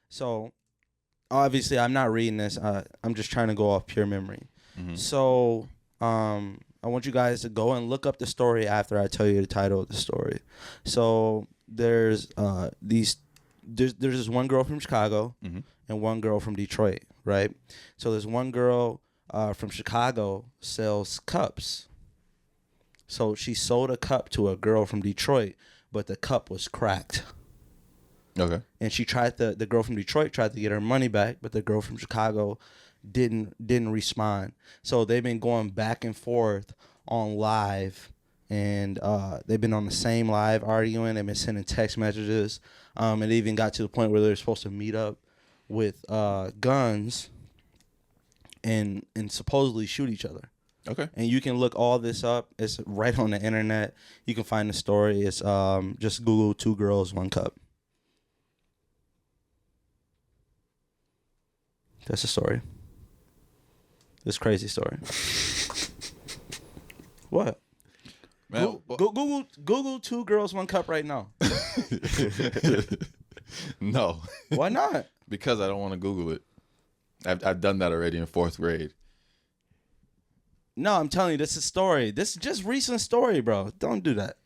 So obviously, I'm not reading this. I'm just trying to go off pure memory. Mm-hmm. So I want you guys to go and look up the story after I tell you the title of the story. So there's this one girl from Chicago Mm-hmm. and one girl from Detroit, right? So there's one girl from Chicago sells cups. So she sold a cup to a girl from Detroit, but the cup was cracked. Okay. And she the girl from Detroit tried to get her money back, but the girl from Chicago didn't respond. So they've been going back and forth on live, and they've been on the same live arguing. They've been sending text messages, and it even got to the point where they're supposed to meet up with guns and supposedly shoot each other. Okay. And you can look all this up. It's right on the internet. You can find the story. It's just Google 2 girls, 1 cup. That's the story. This crazy story. What? Man, Google 2 girls, 1 cup right now. No. Why not? Because I don't want to Google it. I've done that already in 4th grade. No, I'm telling you, this is a story. This is just recent story, bro. Don't do that.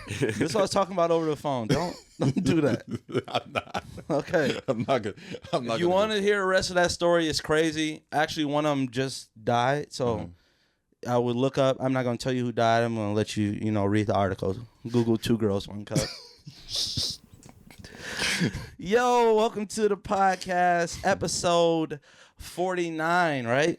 This is what I was talking about over the phone. Don't do that. I'm not. Okay. I'm not good. If you want to hear the rest of that story, it's crazy. Actually, one of them just died, so I would look up. I'm not gonna tell you who died. I'm gonna let you, read the article. Google 2 girls, 1 cup. Yo, welcome to the podcast, episode 49, right?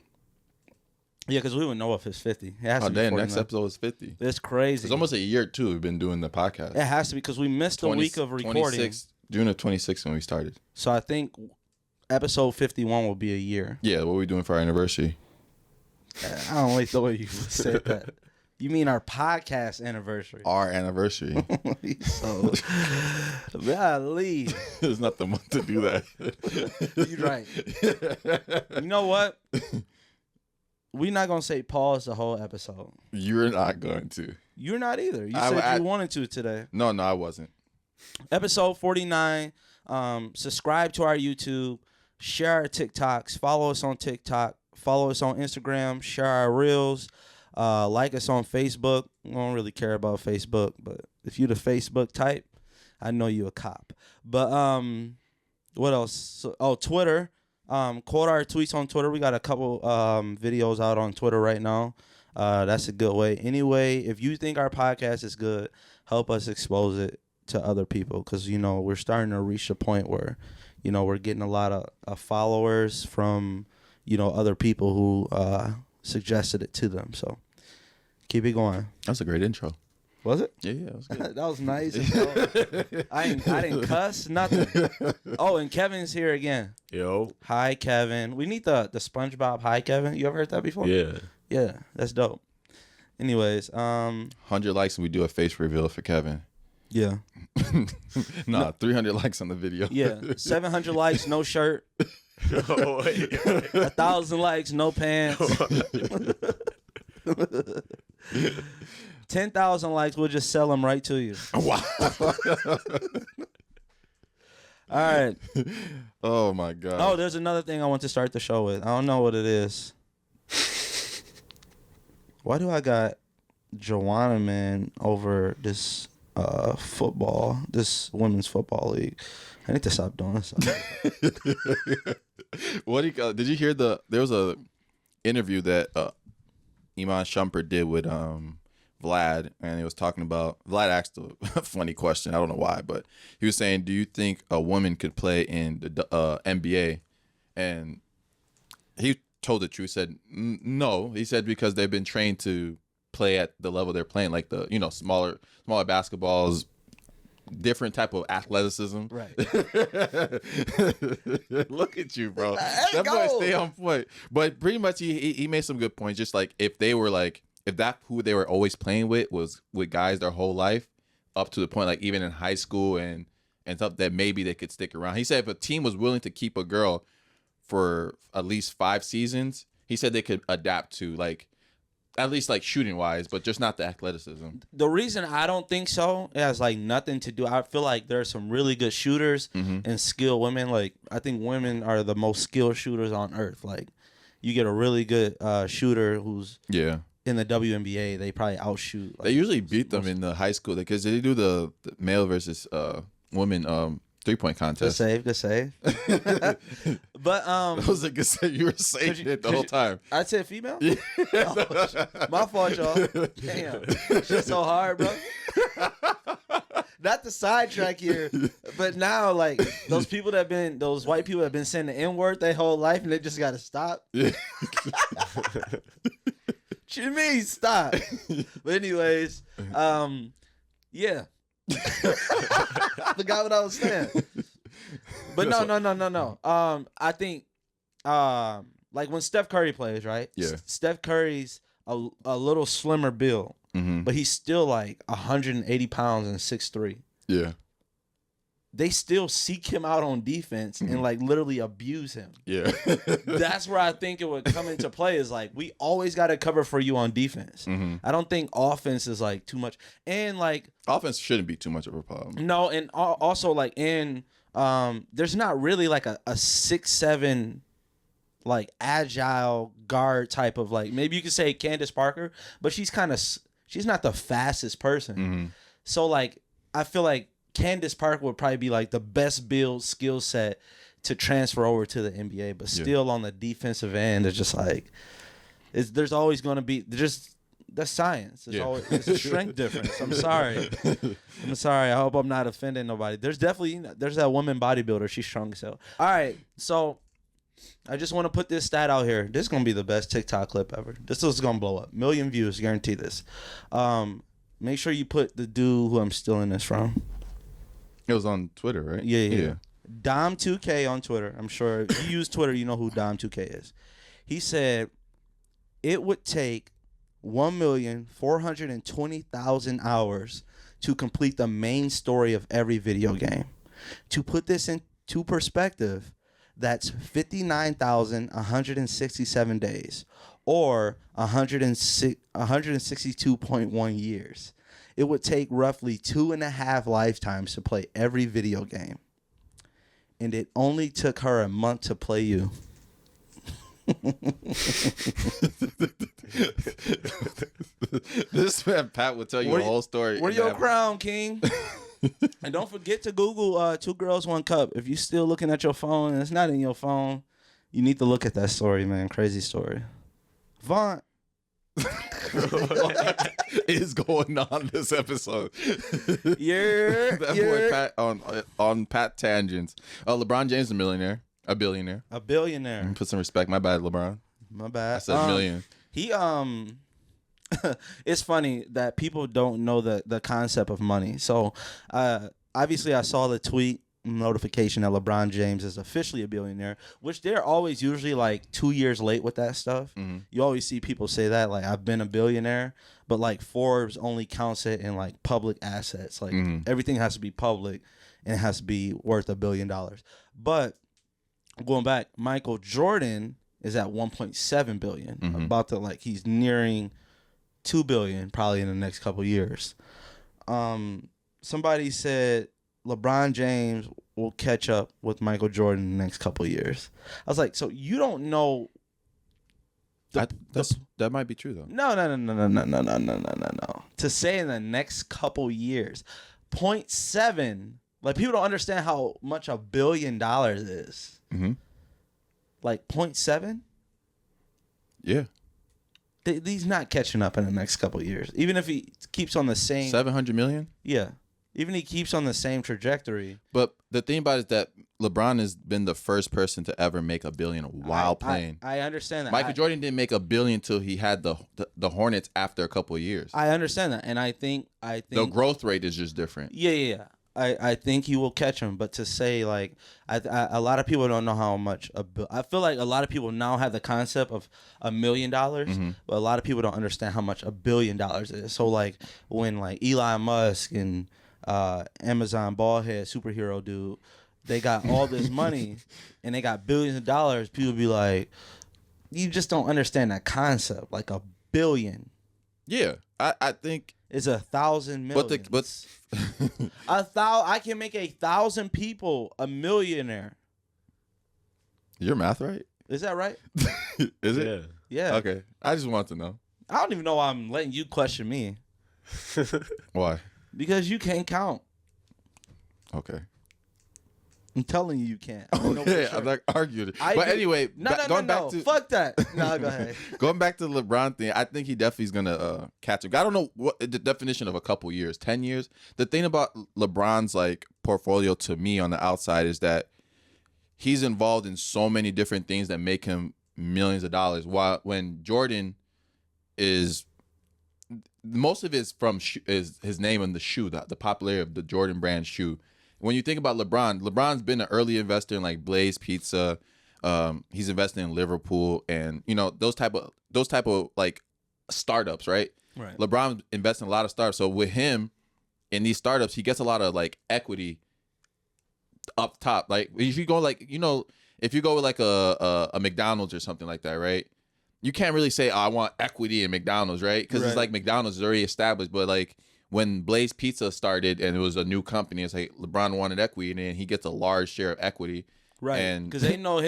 Yeah, because we would know if it's 50. It has to be 49. Next episode is 50. It's crazy. It's almost a year, too, we've been doing the podcast. It has to be because we missed a week of recording. June of 26 when we started. So I think episode 51 will be a year. Yeah, what are we doing for our anniversary? I don't like the way you said that. You mean our podcast anniversary? Our anniversary. So, golly. There's not the month to do that. You're right. You know what? We're not going to say pause the whole episode. You're not going to. You're not either. You said you wanted to today. No, I wasn't. Episode 49. Subscribe to our YouTube. Share our TikToks. Follow us on TikTok. Follow us on Instagram. Share our reels. Like us on Facebook. I don't really care about Facebook, but if you the Facebook type, I know you a cop. But what else? Twitter. Quote our tweets on Twitter. We got a couple videos out on Twitter right now. That's a good way. Anyway, if you think our podcast is good, help us expose it to other people because, we're starting to reach a point where, we're getting a lot of followers from, other people who suggested it to them. So keep it going. That's a great intro. Was it? Yeah, that was good. That was nice. I didn't cuss, nothing. Oh, and Kevin's here again. Yo. Hi, Kevin. We need the SpongeBob Hi, Kevin. You ever heard that before? Yeah. Yeah, that's dope. Anyways, 100 likes and we do a face reveal for Kevin. Yeah. No. 300 likes on the video. Yeah. 700 likes, no shirt. Oh, wait. 1,000 likes, no pants. 10,000 likes, we'll just sell them right to you. Wow. All right. Oh, my God. Oh, there's another thing I want to start the show with. I don't know what it is. Why do I got Joanna Man over this this women's football league? I need to stop doing this. Did you hear there was a interview that Iman Shumpert did with Vlad, and he was talking about, Vlad asked a funny question. I don't know why, but he was saying, do you think a woman could play in the NBA? And he told the truth, said no. He said because they've been trained to play at the level they're playing, like the smaller basketballs, different type of athleticism. Right. Look at you, bro. That boy stay on point. But pretty much he made some good points. Just like if that who they were always playing with was with guys their whole life, up to the point like even in high school and stuff, that maybe they could stick around. He said if a team was willing to keep a girl for at least 5 seasons, he said they could adapt to like At least like shooting wise, but just not the athleticism. The reason I don't think so, it has like nothing to do. I feel like there are some really good shooters and skilled women. Like I think women are the most skilled shooters on earth. Like you get a really good shooter who's in the WNBA, they probably outshoot. Like, they usually beat them in the high school because they do the male versus women 3-point contest. Good save. But I was like, good save. You were saying it the whole time. I said female. Yeah. Oh, my fault, y'all. Damn, shit's so hard, bro. Not the sidetrack here, but now like those white people that have been saying the N-word their whole life and they just gotta stop. Yeah. What you mean stop? But anyways, yeah. Forgot what I was saying. But no. I think like when Steph Curry plays, right? Yeah. Steph Curry's a little slimmer build, but he's still like 180 pounds and 6'3". Yeah. They still seek him out on defense and like literally abuse him. Yeah. That's where I think it would come into play is like, we always got to cover for you on defense. I don't think offense is like too much. And like offense shouldn't be too much of a problem. No. And also like there's not really like a 6'7" like agile guard type of like, maybe you could say Candace Parker, but she's not the fastest person. So like, I feel like Candace Parker would probably be like the best build skill set to transfer over to the NBA, but still on the defensive end, it's just like there's always going to be that's science. It's a strength difference. I'm sorry. I hope I'm not offending nobody. There's that woman bodybuilder. She's strong as hell. All right, so I just want to put this stat out here. This is gonna be the best TikTok clip ever. This is gonna blow up. 1 million views, guarantee this. Make sure you put the dude who I'm stealing this from. It was on Twitter, right? Yeah. Dom2K on Twitter. I'm sure if you use Twitter, you know who Dom2K is. He said it would take 1,420,000 hours to complete the main story of every video game. To put this into perspective, that's 59,167 days or 162.1 years. It would take roughly 2.5 lifetimes to play every video game. And it only took her a month to play you. This man Pat will tell you the whole story. Where your crown, King? And don't forget to Google 2 Girls, 1 Cup. If you're still looking at your phone and it's not in your phone, you need to look at that story, man. Crazy story. Vaughn. What is going on this episode? That boy Pat on Pat tangents. LeBron James a billionaire. Put some respect. My bad, LeBron. My bad. I said million. He it's funny that people don't know the concept of money. So obviously I saw the tweet notification that LeBron James is officially a billionaire, which they're always usually like 2 years late with that stuff. You always see people say that, like, I've been a billionaire, but like Forbes only counts it in like public assets. Like everything has to be public and it has to be worth $1 billion. But going back, Michael Jordan is at 1.7 billion. About to he's nearing 2 billion probably in the next couple years. Somebody said LeBron James will catch up with Michael Jordan in the next couple years. I was like, so you don't know. That might be true though. No. To say in the next couple years, 0.7. Like, people don't understand how much $1 billion is. Like 0.7. Yeah. He's not catching up in the next couple of years. Even if he keeps on the same 700 million? Yeah. Even if he keeps on the same trajectory. But the thing about it is that LeBron has been the first person to ever make $1 billion while playing. I understand that. Michael Jordan didn't make $1 billion until he had the Hornets after a couple of years. I understand that. And I think the growth rate is just different. Yeah. I think he will catch him, but to say like a lot of people don't know how much I feel like a lot of people now have the concept of $1 million, but a lot of people don't understand how much $1 billion is. So like when like Elon Musk and Amazon ballhead superhero dude, they got all this money and they got billions of dollars, people be like, you just don't understand that concept. Like $1 billion. Yeah, I think. It's 1,000 million. But I can make 1,000 people a millionaire. your math right? Is that right? Is it? Yeah. Okay. I just want to know. I don't even know why I'm letting you question me. Why? Because you can't count. Okay. I'm telling you can't. Okay, I'm not arguing it. But anyway, going back to fuck that. No, go ahead. going back to the LeBron thing, I think he definitely is gonna catch up. I don't know what the definition of a couple years, 10 years. The thing about LeBron's like portfolio to me on the outside is that he's involved in so many different things that make him millions of dollars. While when Jordan is most of it is from is his name on the shoe, the popularity of the Jordan brand shoe. When you think about LeBron's been an early investor in like Blaze Pizza. He's invested in Liverpool and those type of like startups, right? Right. LeBron invests in a lot of startups. So with him in these startups, he gets a lot of like equity up top. Like if you go if you go with like a McDonald's or something like that, right? You can't really say, I want equity in McDonald's, right? Because it's like McDonald's is already established, but like when Blaze Pizza started and it was a new company, it's like LeBron wanted equity and then he gets a large share of equity. Right. Because they know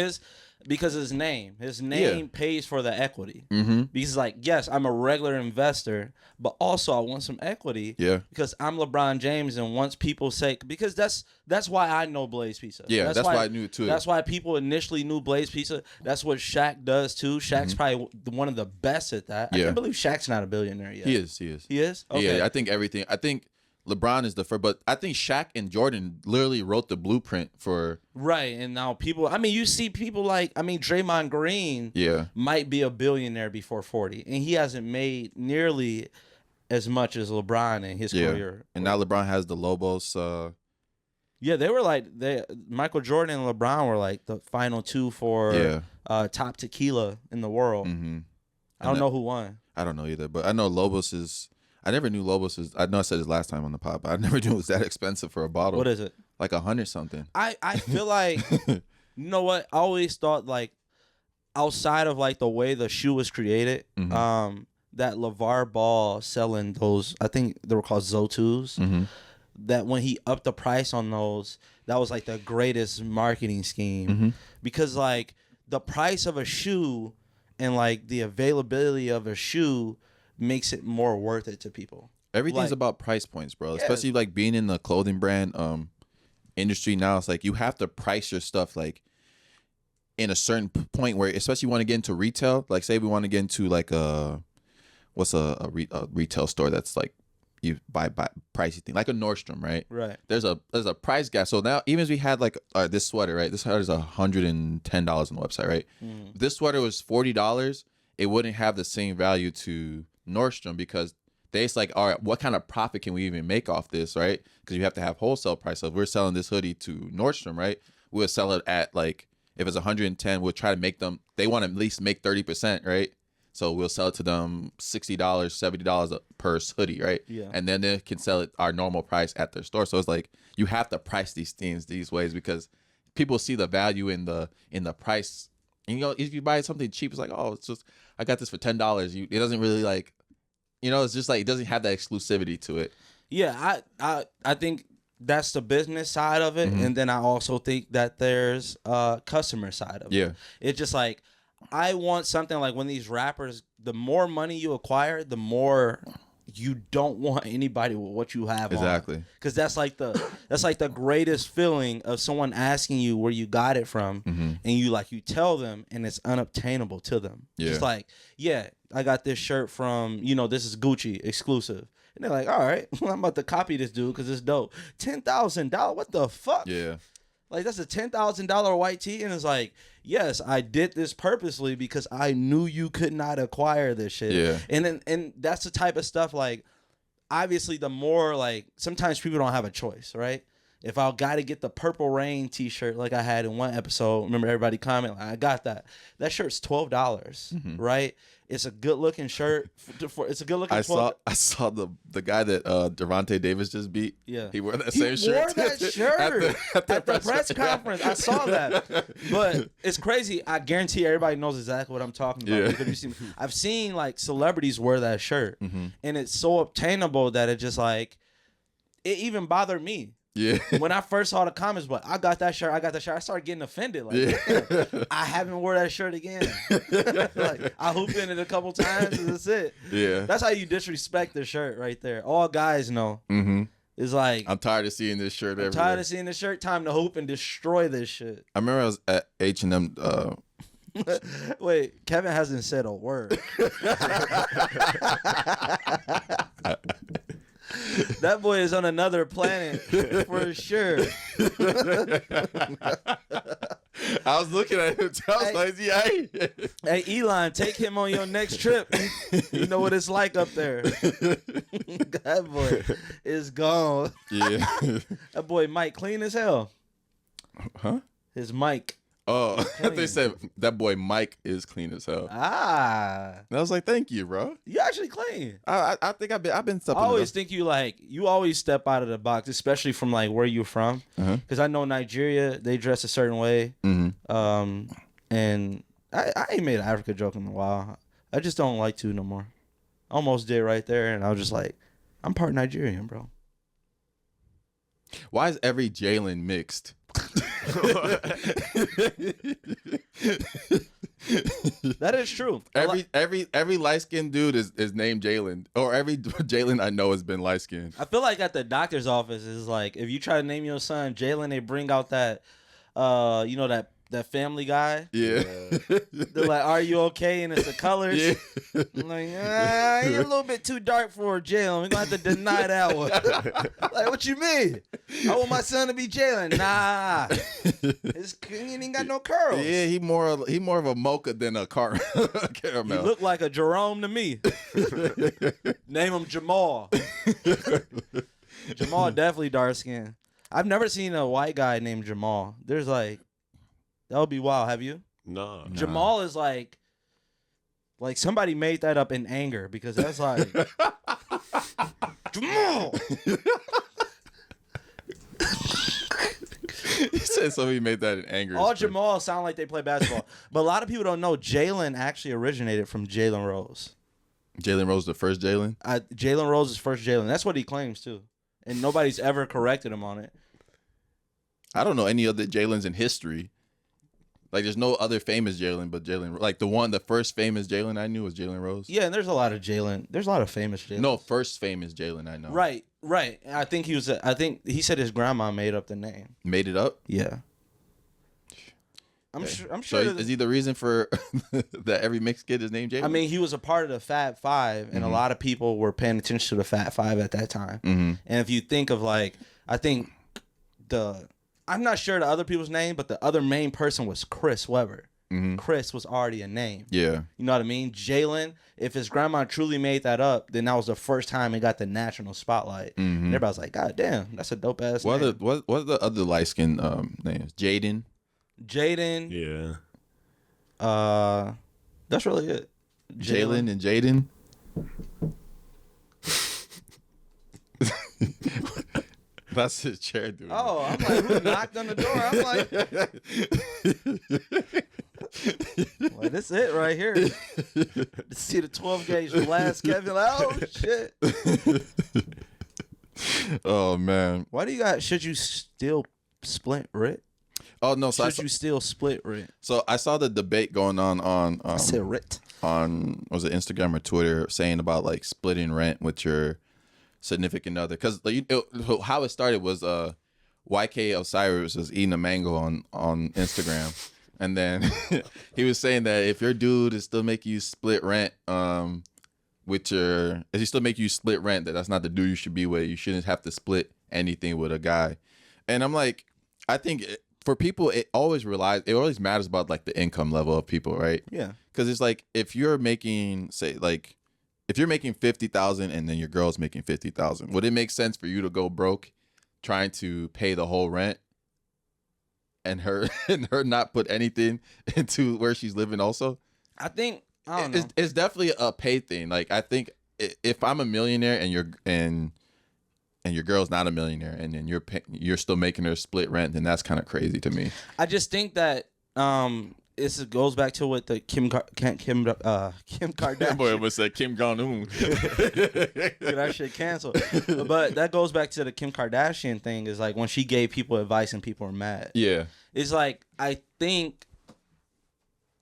because of his name. His name pays for the equity. Mm-hmm. Because like, yes, I'm a regular investor, but also I want some equity. Yeah. Because I'm LeBron James, and once people say, because that's why I know Blaze Pizza. Yeah, that's why I knew it too. That's why people initially knew Blaze Pizza. That's what Shaq does too. Shaq's probably one of the best at that. I can't believe Shaq's not a billionaire yet. He is. He is? Okay. Yeah, I think LeBron is the first, but I think Shaq and Jordan literally wrote the blueprint for. Right, and now you see people like, Draymond Green might be a billionaire before 40, and he hasn't made nearly as much as LeBron in his career. And now LeBron has the Lobos. Yeah, they were like, Michael Jordan and LeBron were like the final two for top tequila in the world. Mm-hmm. I don't know who won. I don't know either, but I know Lobos is. I never knew Lobos is. I know I said this last time on the pod, but I never knew it was that expensive for a bottle. What is it? Like 100 something. I feel like, you know what? I always thought like, outside of like the way the shoe was created, that LeVar Ball selling those, I think they were called Zotus, that when he upped the price on those, that was like the greatest marketing scheme. Because like the price of a shoe and like the availability of a shoe makes it more worth it to people. Everything's like, about price points, bro. Especially like being in the clothing brand industry now. It's like you have to price your stuff like in a certain point where, especially you want to get into retail. Like say we want to get into like a retail store that's like you buy pricey thing, like a Nordstrom, right? Right. There's a price gap. So now even as we had like this sweater, right? This sweater is $110 on the website, right? If this sweater was $40, it wouldn't have the same value to Nordstrom because it's like, all right, what kind of profit can we even make off this, right? Because you have to have wholesale price. So if we're selling this hoodie to Nordstrom, right, we'll sell it at like, if it's 110, we'll try to make them, they want to at least make 30%, right? So we'll sell it to them $60, $70 per hoodie, right? Yeah. And then they can sell it our normal price at their store. So it's like you have to price these things these ways because people see the value in the price. And if you buy something cheap, it's like, oh, it's just I got this for $10. It doesn't really like, it's just like it doesn't have that exclusivity to it. Yeah, I think that's the business side of it, and then I also think that there's customer side of it. Yeah, it's just like I want something like when these rappers, the more money you acquire, the more you don't want anybody with what you have. Exactly. Because that's like the greatest feeling of someone asking you where you got it from, and you tell them, and it's unobtainable to them. Yeah. It's like, yeah, I got this shirt from, this is Gucci exclusive. And they're like, all right, I'm about to copy this dude because it's dope. $10,000? What the fuck? Yeah. Like, that's a $10,000 white tee. And it's like, yes, I did this purposely because I knew you could not acquire this shit. Yeah. And that's the type of stuff, like, obviously the more, like, sometimes people don't have a choice, right? if I got to get the Purple Rain T-shirt like I had in one episode, remember everybody comment, I got that. That shirt's $12, right? It's a good looking shirt. It's a good looking. I saw the guy that Devontae Davis just beat. Yeah, he wore that same shirt. He wore that shirt at the press conference. I saw that, but it's crazy. I guarantee everybody knows exactly what I'm talking about. Yeah. Because I've seen like celebrities wear that shirt, and it's so obtainable that it just like it even bothered me. Yeah. When I first saw the comments, but I got that shirt. I started getting offended. Like, I haven't wore that shirt again. Like, I hooped in it a couple times, and that's it. Yeah. That's how you disrespect the shirt right there. All guys know. It's like, I'm tired of seeing this shirt everywhere. tired of seeing this shirt. Time to hoop and destroy this shit. I remember I was at H&M. Wait, Kevin hasn't said a word. That boy is on another planet for sure. I was looking at him. I was like, yeah. Hey, Elon, take him on your next trip. You know what it's like up there. That boy is gone. Yeah. That boy Mike clean as hell. Huh? His mic. Oh, they said that boy Mike is clean as hell. Ah. And I was like, thank you, bro. You actually clean. I think I've been stepping. I always think you always step out of the box, especially from like where you're from. Because I know Nigeria, they dress a certain way. And I ain't made an Africa joke in a while. I just don't like to no more. Almost did right there, and I was just like, I'm part Nigerian, bro. Why is every Jaylen mixed? That is true. Every light skinned dude is named Jaylen, or every Jaylen I know has been light skinned. I feel like at the doctor's office is like if you try to name your son Jaylen, they bring out that that Family Guy. Yeah. They're like, "Are you okay?" And it's the colors. Yeah. I'm like, you're a little bit too dark for Jaylen. We're gonna have to deny that one. Like, what you mean? I want my son to be Jaylen. Nah, he ain't got no curls. Yeah, he more of a mocha than a caramel. He look like a Jerome to me. Name him Jamal. Jamal definitely dark skinned. I've never seen a white guy named Jamal. There's like, that would be wild. Have you? No. Jamal is like somebody made that up in anger because that's like Jamal. He said somebody made that in anger. All Jamal sound like they play basketball, but a lot of people don't know Jaylen actually originated from Jalen Rose. Jalen Rose, the first Jaylen. Jalen Rose is first Jaylen. That's what he claims too, and nobody's ever corrected him on it. I don't know any other Jaylens in history. Like, there's no other famous Jaylen but Jaylen. Like, the first famous Jaylen I knew was Jalen Rose. Yeah, and there's a lot of Jaylen. There's a lot of famous Jaylen. No, first famous Jaylen I know. Right. I think he said his grandma made up the name. Made it up? Yeah. I'm sure. So is he the reason for that every mixed kid is named Jaylen? I mean, he was a part of the Fab Five, and a lot of people were paying attention to the Fab Five at that time. And if you think of I'm not sure the other people's name, but the other main person was Chris Webber. Chris was already a name. Yeah. You know what I mean? Jaylen, if his grandma truly made that up, then that was the first time it got the national spotlight. And everybody's like, God damn, that's a dope ass name. What are the other light skin names? Jaden. Yeah. That's really it. Jaylen and Jaden. That's his chair doing. Oh, I'm like, who knocked on the door? I'm like, this is it right here. See the 12 gauge blast, Kevin. Like, oh shit. Oh man. Why do you should you still split Rit? Oh no, so you still split Rit? So I saw the debate going on I said Rit. On was it Instagram or Twitter saying about like splitting rent with your significant other, because how it started was YK Osiris was eating a mango on Instagram, and then he was saying that if your dude is still making you split rent if he still make you split rent, that's not the dude you should be with. You shouldn't have to split anything with a guy. And I'm like, I think for people it always matters about like the income level of people, right? Yeah, because it's like if you're making if you're making $50,000 and then your girl's making $50,000, would it make sense for you to go broke trying to pay the whole rent, and her not put anything into where she's living. Also, I think I don't know. It's definitely a pay thing. Like I think if I'm a millionaire and your girl's not a millionaire, and then you're still making her split rent, then that's kind of crazy to me. I just think that this goes back to what the Kim Kardashian. Boy, almost said Kim Jong Un. Get that shit canceled. But that goes back to the Kim Kardashian thing. Is like when she gave people advice and people were mad. Yeah, it's like I think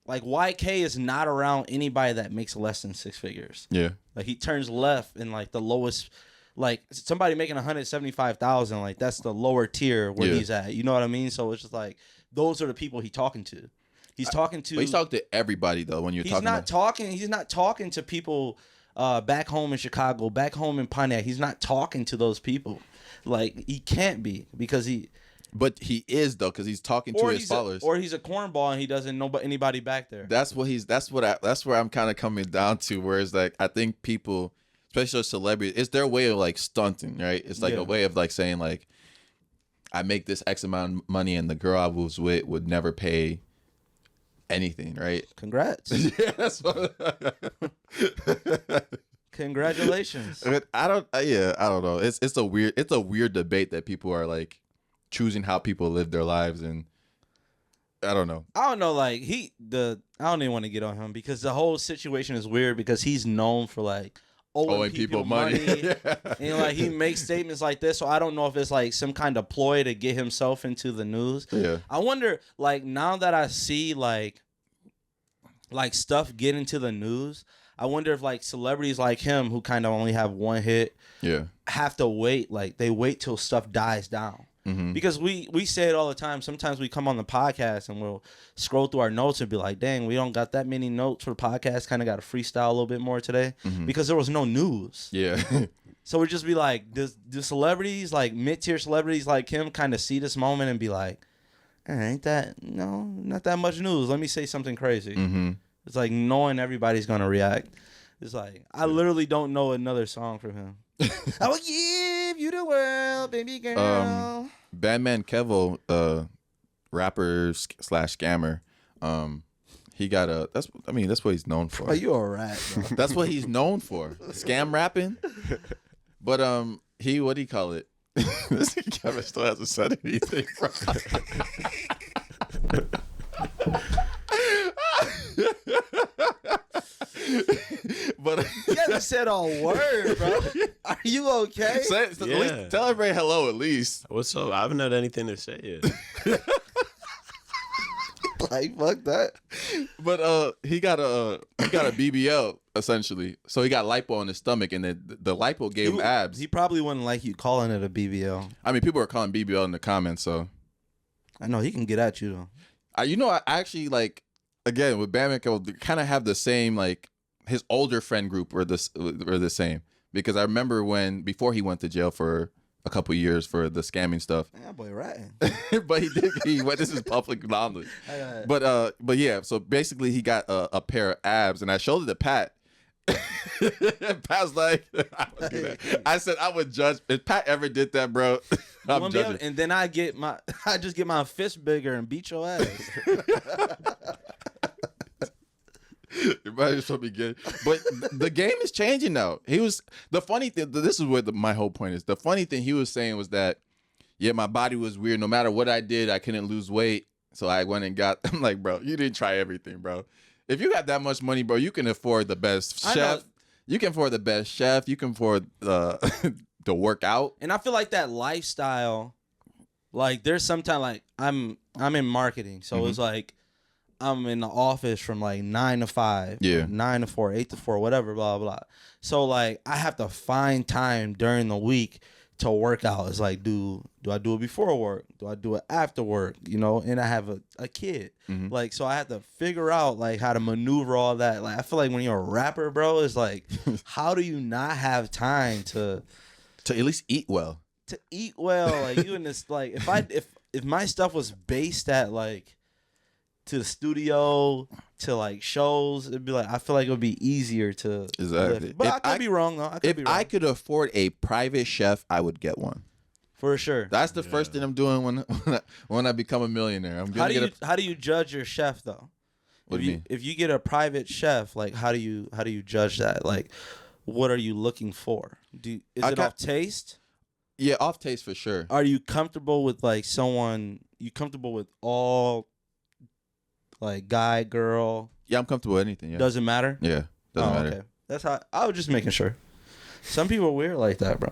like YK is not around anybody that makes less than 6 figures. Yeah, like he turns left in like the lowest. Like somebody making 175,000, like that's the lower tier where he's at. You know what I mean? So it's just like those are the people he's talking to. He's talking to. But he's talking to everybody though. When He's not talking to people back home in Chicago, back home in Pontiac. He's not talking to those people. Like he can't be because he. But he is though, because he's talking to his followers. Or he's a cornball and he doesn't know anybody back there. That's where I'm kind of coming down to. Where it's like I think people, especially celebrities, it's their way of like stunting, right? It's like a way of like saying like, I make this X amount of money and the girl I was with would never pay anything, right? Congrats. Yeah, that's what. Congratulations. I don't know. It's a weird debate that people are like choosing how people live their lives, and I don't know. Like I don't even want to get on him because the whole situation is weird because he's known for like owing people money. Yeah. And like he makes statements like this, so I don't know if it's like some kind of ploy to get himself into the news. Yeah. I wonder, like now that I see like stuff get into the news, I wonder if like celebrities like him who kind of only have one hit, have to wait. Like they wait till stuff dies down. Mm-hmm. Because we say it all the time. Sometimes we come on the podcast and we'll scroll through our notes and be like, dang, we don't got that many notes for the podcast. Kind of got to freestyle a little bit more today because there was no news. Yeah. So we just be like, do celebrities, like mid-tier celebrities like him kind of see this moment and be like, not that much news. Let me say something crazy. Mm-hmm. It's like knowing everybody's going to react. It's like, I literally don't know another song from him. I will give you the world, baby girl. Batman Kevo, rapper / scammer. He got that's what he's known for. Oh, you a rat, bro. That's what he's known for. Scam rapping. But what do you call it? This Kevin still hasn't said anything, bro. But you haven't said a word, bro. Are you okay? At least tell everybody hello at least. What's up? I haven't had anything to say yet. Like fuck that. But he got a BBL essentially. So he got lipo on his stomach, and the lipo gave him abs. He probably wouldn't like you calling it a BBL. I mean, people are calling BBL in the comments, so I know he can get at you though. I actually like, again with Batman kind of have the same, like his older friend group were the same, because I remember before he went to jail for a couple years for the scamming stuff. Yeah, boy, ratting. But he went. This is public knowledge. But yeah. So basically, he got a pair of abs, and I showed it to Pat. Pat's like, I would do that. I said I would judge if Pat ever did that, bro. I'm judging. And then I just get my fist bigger and beat your ass. It might as well be good. But the game is changing now. The funny thing, this is what my whole point is. The funny thing he was saying was that, yeah, my body was weird. No matter what I did, I couldn't lose weight. So I went and I'm like, bro, you didn't try everything, bro. If you got that much money, bro, you can afford the best chef. You can afford the best chef. You can afford the workout. And I feel like that lifestyle, like there's sometimes like I'm in marketing. So it's like, I'm in the office from like 9 to 5, 9 to 4, 8 to 4, whatever, blah, blah. So like I have to find time during the week to work out. It's like, do I do it before work? Do I do it after work? You know, and I have a kid. Like, so I have to figure out like how to maneuver all that. Like, I feel like when you're a rapper, bro, it's like, how do you not have time to at least eat well? To eat well, like you in this, like if my stuff was based at like to the studio, to like shows, it'd be like, I feel like it would be easier to exactly lift. But I could be wrong though. I could afford a private chef, I would get one. For sure. That's the first thing I'm doing when I become a millionaire. I'm gonna How do you judge your chef though? What do you mean? If you get a private chef, like how do you judge that? Like, what are you looking for? Is it off taste? Yeah, off taste for sure. Are you comfortable with like someone? You comfortable with all, like guy, girl? Yeah, I'm comfortable with anything. Yeah. Doesn't matter. Yeah, doesn't matter. Okay. That's how I was just making sure. Some people are weird like that, bro.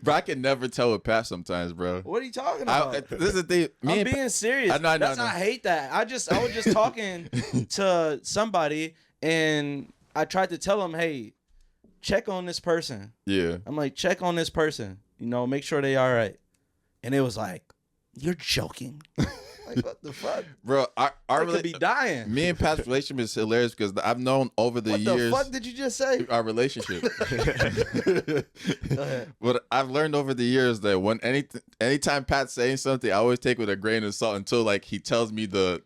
Bro, I can never tell with Pat sometimes, bro. What are you talking about? This is the thing. I'm being serious. I hate that. I was just talking to somebody and I tried to tell them, hey, check on this person. Yeah. I'm like, check on this person. You know, make sure they all right. And it was like, you're joking. Like, what the fuck? Bro, our could be dying. Me and Pat's relationship is hilarious because I've known over the years. What the fuck did you just say? Our relationship. Go ahead. But I've learned over the years that anytime Pat's saying something, I always take it with a grain of salt until like he tells me a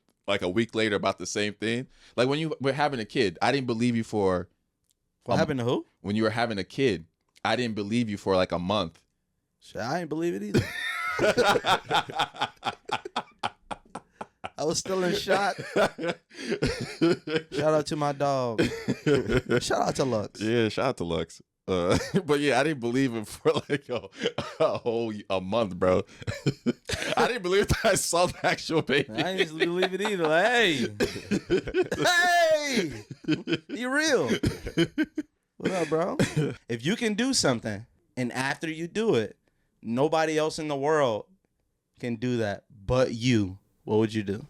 week later about the same thing. Like when you were having a kid, I didn't believe you for. What happened to who? When you were having a kid, I didn't believe you for like a month. Shit, I didn't believe it either. I was still in shock. Shout out to my dog. Shout out to Lux. Yeah, shout out to Lux. But yeah, I didn't believe him for like a month, bro. I didn't believe that I saw the actual baby. I didn't believe it either. Like, hey, you real? What up, bro? If you can do something and after you do it, nobody else in the world can do that but you, what would you do?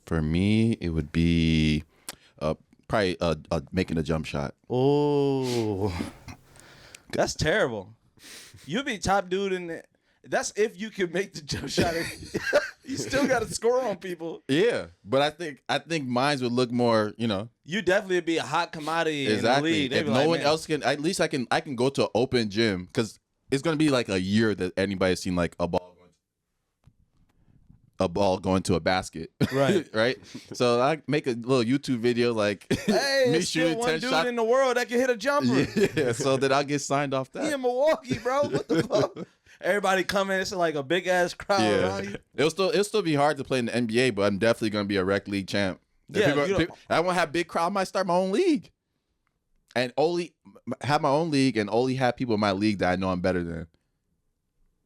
For me, it would be probably making a jump shot. Oh, that's terrible. You'd be top dude in it. That's if you can make the jump shot. You still got to score on people. Yeah, but I think mine would look more, you know. You definitely be a hot commodity in the league. If no one else can, at least I can go to an open gym because it's gonna be like a year that anybody's seen like a ball going to a basket. Right. Right. So I make a little YouTube video like hey, me it's still shooting one 10 dude shots in the world that can hit a jumper. Yeah. So that I'll get signed off that. He in Milwaukee, bro. What the fuck? Everybody coming, it's like a big ass crowd around you. It'll still be hard to play in the NBA, but I'm definitely gonna be a rec league champ. Yeah, I won't have big crowd. I might start my own league, and only have my own league, and only have people in my league that I know I'm better than.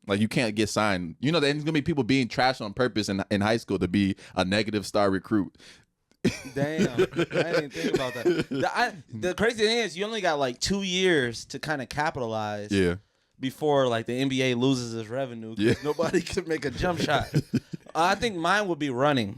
Like you can't get signed. You know, there's gonna be people being trashed on purpose in high school to be a negative star recruit. Damn, I didn't think about that. The crazy thing is, you only got like 2 years to kind of capitalize. Yeah. Before like the NBA loses its revenue, because nobody could make a jump shot. I think mine would be running.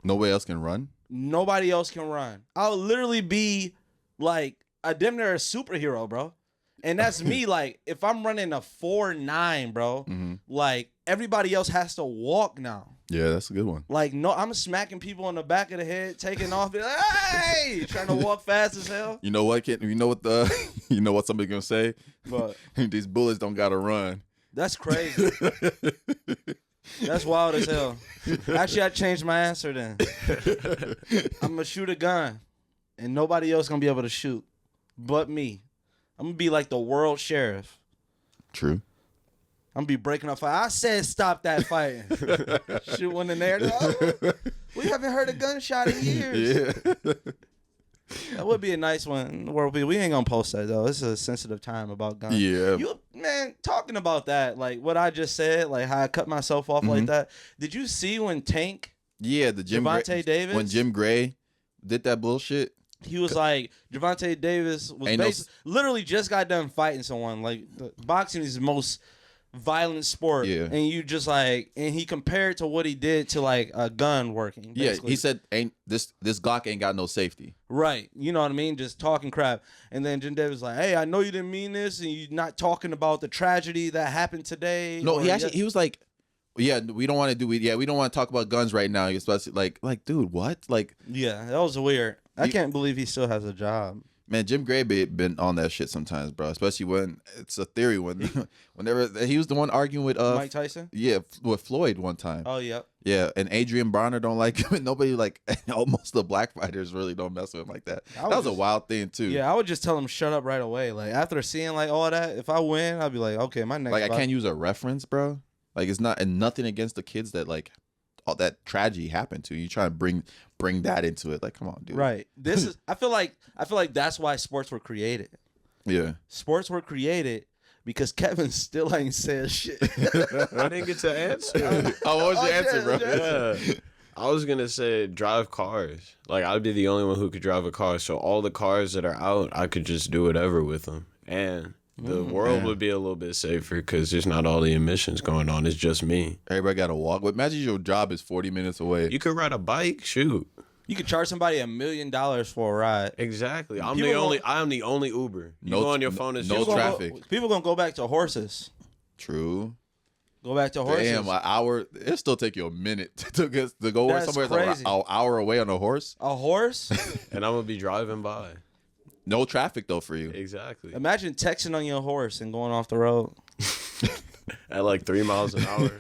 Nobody else can run? Nobody else can run. I'll literally be like a damn near a superhero, bro. And that's me. Like if I'm running a 4.9, bro, like everybody else has to walk now. Yeah, that's a good one. Like no, I'm smacking people on the back of the head, taking off. Like, hey, trying to walk fast as hell. You know what, kid? You know what somebody's gonna say? But these bullets don't gotta run. That's crazy. That's wild as hell. Actually, I changed my answer then. I'm gonna shoot a gun, and nobody else gonna be able to shoot, but me. I'm gonna be like the world sheriff. True. I'm gonna be breaking up fight. I said stop that fighting. Shoot one in there. Oh, we haven't heard a gunshot in years. Yeah. That would be a nice one in the world. We ain't gonna post that though. It's a sensitive time about guns. Yeah. You man, talking about that, like what I just said, like how I cut myself off like that. Did you see when Tank? Yeah, the Javonte Davis. When Jim Gray did that bullshit. He was like, Javonte Davis was literally just got done fighting someone. Like boxing is the most violent sport. Yeah. And you just like, and he compared to what he did to like a gun working. Basically. Yeah, he said, "Ain't this Glock ain't got no safety." Right. You know what I mean? Just talking crap. And then Jim Davis was like, hey, I know you didn't mean this, and you're not talking about the tragedy that happened today. No, he was like, yeah, we don't want to talk about guns right now. You're supposed to like, dude, what? Like, yeah, that was weird. I can't believe he still has a job. Man, Jim Gray been on that shit sometimes, bro. Especially when it's a theory whenever he was the one arguing with Mike Tyson. Yeah, with Floyd one time. Oh yeah. Yeah, and Adrian Bronner don't like him, and nobody like almost the black fighters really don't mess with him like that. That was a wild thing too. Yeah, I would just tell him shut up right away. Like after seeing like all of that, if I win, I'd be like, okay, my next. Like I can't use a reference, bro. Like it's not and nothing against the kids that like all that tragedy happened to. You try to bring that into it. Like, come on, dude. Right. This is. I feel like that's why sports were created. Yeah. Sports were created because Kevin still ain't said shit. I didn't get to answer. Oh, what was your answer, bro? Yeah. I was gonna say drive cars. Like I'd be the only one who could drive a car, so all the cars that are out, I could just do whatever with them, and the world would be a little bit safer because there's not all the emissions going on. It's just me. Everybody got to walk. But imagine your job is 40 minutes away. You could ride a bike. Shoot. You could charge somebody $1 million for a ride. Exactly. I'm People the only Uber. You No- go on your phone and no just traffic. People gonna go back to horses. True. Go back to horses. Damn, an hour. It'll still take you a minute to go That's somewhere crazy. an hour away on a horse. A horse? and I'm gonna be driving by. No traffic though for you. Exactly. Imagine texting on your horse and going off the road. At like 3 miles an hour.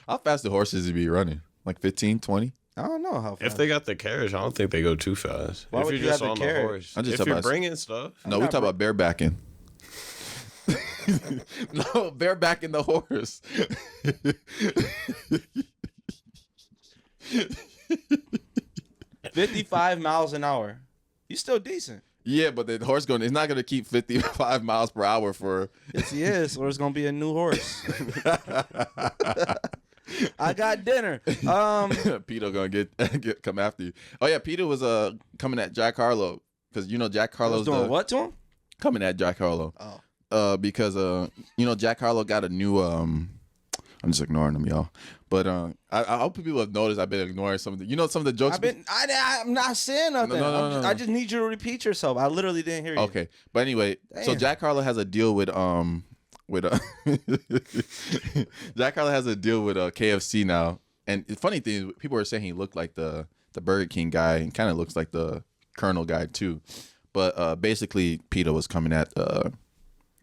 How fast do horses be running? Like 15, 20? I don't know how fast. If they got the carriage, I don't think they go too fast. Why if would you're you just have the on the carriage? horse. I'm just If talking you're about- bringing stuff. No, we talk about barebacking. No, barebacking the horse. 55 miles an hour. You still decent. Yeah, but the horse it's not gonna keep 55 miles per hour for. Yes, he is, or it's gonna be a new horse. I got dinner. PETA gonna get come after you. Oh yeah, PETA was coming at Jack Harlow because Jack Harlow's doing what to him? coming at Jack Harlow. Oh. Because Jack Harlow got a new I'm just ignoring him, y'all. But I hope people have noticed I've been ignoring some of the some of the jokes. I'm not saying nothing. No. I just need you to repeat yourself. I literally didn't hear you. Okay, but anyway, so Damn. Jack Harlow has a deal with Jack Harlow has a deal with KFC now. And the funny thing is, people are saying he looked like the Burger King guy and kind of looks like the Colonel guy too. But basically, PETA was coming at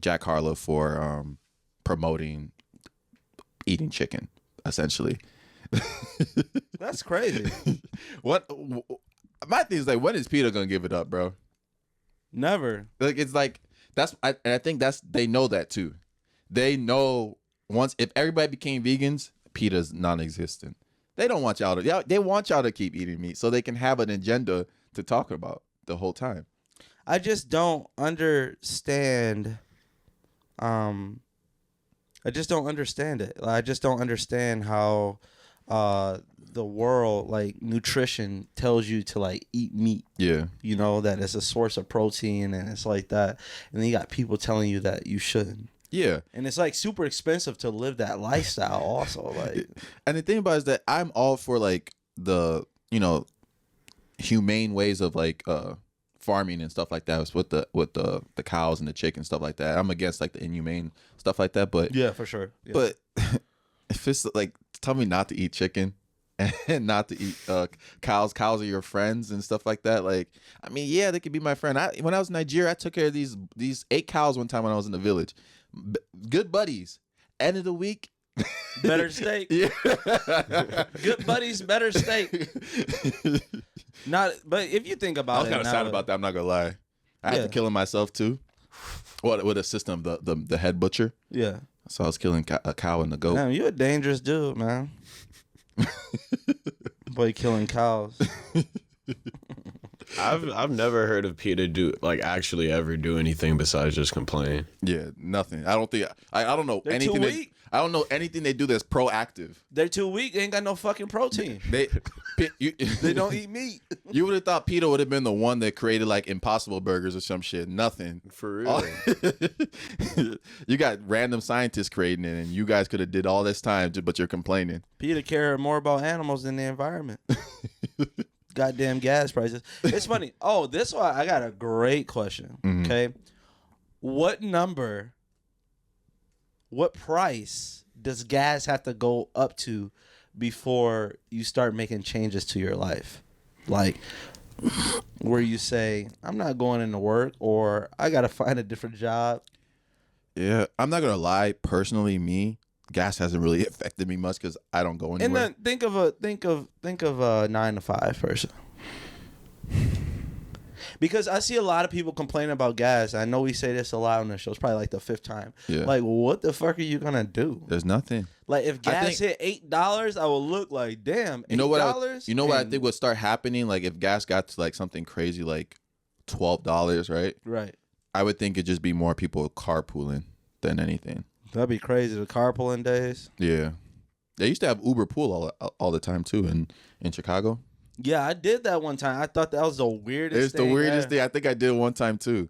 Jack Harlow for promoting eating chicken, essentially. That's crazy. My thing is like, when is PETA gonna give it up, bro? Never. Like it's like and I think they know that too. They know if everybody became vegans, PETA's non-existent. They don't want y'all to. They want y'all to keep eating meat so they can have an agenda to talk about the whole time. I just don't understand. I just don't understand it. I just don't understand how the world, like nutrition, tells you to like eat meat. Yeah. That it's a source of protein and it's like that. And then you got people telling you that you shouldn't. Yeah. And it's like super expensive to live that lifestyle also. Like, and the thing about it is that I'm all for like the, humane ways of like farming and stuff like that with the cows and the chicken stuff like that. I'm against like the inhumane stuff like that, but yeah, for sure. Yeah. But if it's like, tell me not to eat chicken and not to eat cows. Cows are your friends and stuff like that. Like, I mean, yeah, they could be my friend. When I was in Nigeria, I took care of these 8 cows one time when I was in the village. Good buddies. End of the week, better steak. Yeah. Good buddies, better steak. But if you think I about was it, kind of sad about that. I'm not gonna lie. I had to kill him myself too. With a system of the head butcher. Yeah. So I was killing a cow and a goat. Damn, you a dangerous dude, man. Boy, killing cows. I've never heard of PETA actually ever do anything besides just complain. Yeah, nothing. I don't think I don't know They're anything. too weak. I don't know anything they do that's proactive. They're too weak. They ain't got no fucking protein. They don't eat meat. You would have thought PETA would have been the one that created like Impossible Burgers or some shit. Nothing. For real. You got random scientists creating it, and you guys could have did all this time, but you're complaining. PETA care more about animals than the environment. Goddamn gas prices. It's funny. Oh, this one, I got a great question. Mhm. Okay. What price does gas have to go up to before you start making changes to your life? Like, where you say, I'm not going into work, or I got to find a different job? Yeah, I'm not gonna lie. Personally, gas hasn't really affected me much because I don't go anywhere. And then think of a 9-to-5 person. Because I see a lot of people complaining about gas. I know we say this a lot on the show. It's probably like the 5th time. Yeah. Like, what the fuck are you gonna do? There's nothing. Like, if gas hit $8, I will look like, damn, $8? You know what? I think would start happening? Like, if gas got to like something crazy, like $12, right? Right. I would think it'd just be more people carpooling than anything. That'd be crazy. The carpooling days. Yeah. They used to have Uber pool all the time too in Chicago. Yeah, I did that one time. I thought that was the weirdest thing. It's the weirdest thing. I think I did one time too.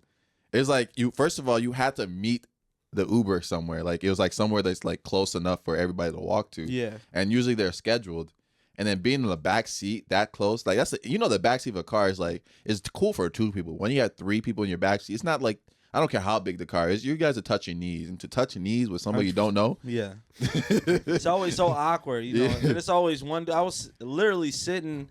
It's like first of all, you had to meet the Uber somewhere. Like it was like somewhere that's like close enough for everybody to walk to. Yeah. And usually they're scheduled. And then being in the back seat that close, like the back seat of a car is like, it's cool for 2 people. When you have 3 people in your back seat, it's not like, I don't care how big the car is. You guys are touching knees, and to touch knees with somebody you don't know. Yeah. It's always so awkward, you know. Yeah. And it's always I was literally sitting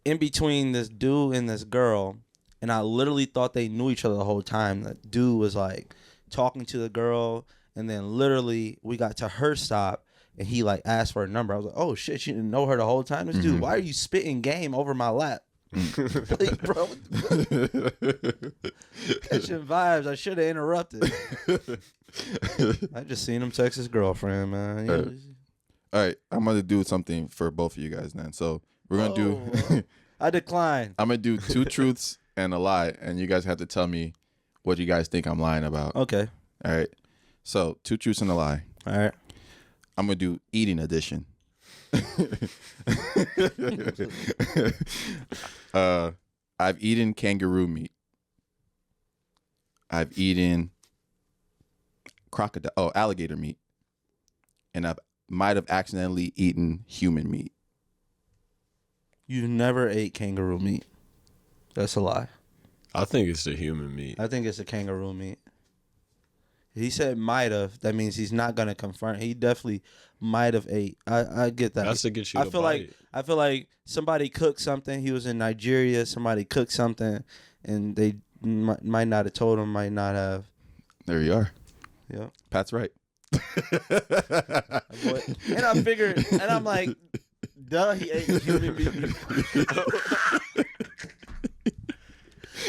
in between this dude and this girl, and I literally thought they knew each other the whole time. That dude was like talking to the girl, and then literally we got to her stop, and he like asked for a number. I was like, oh shit, you didn't know her the whole time? This dude, why are you spitting game over my lap? Like, bro, catching vibes. I should have interrupted. I just seen him text his girlfriend, man. All right, I'm gonna do something for both of you guys, then. So we're gonna do. I decline. I'm gonna do 2 truths and a lie, and you guys have to tell me what you guys think I'm lying about. Okay. All right. So 2 truths and a lie. All right. I'm gonna do eating edition. I've eaten kangaroo meat. I've eaten alligator meat, and I might have accidentally eaten human meat. You've never ate kangaroo meat. That's a lie. I think it's the human meat. I think it's the kangaroo meat. He said might have. That means he's not gonna confirm. He definitely might have ate. I get that. That's to get you. I feel like somebody cooked something. He was in Nigeria. Somebody cooked something, and they might not have told him. Might not have. There you are. Yeah, Pat's right. And I figured, and I'm like, duh, he ate human meat.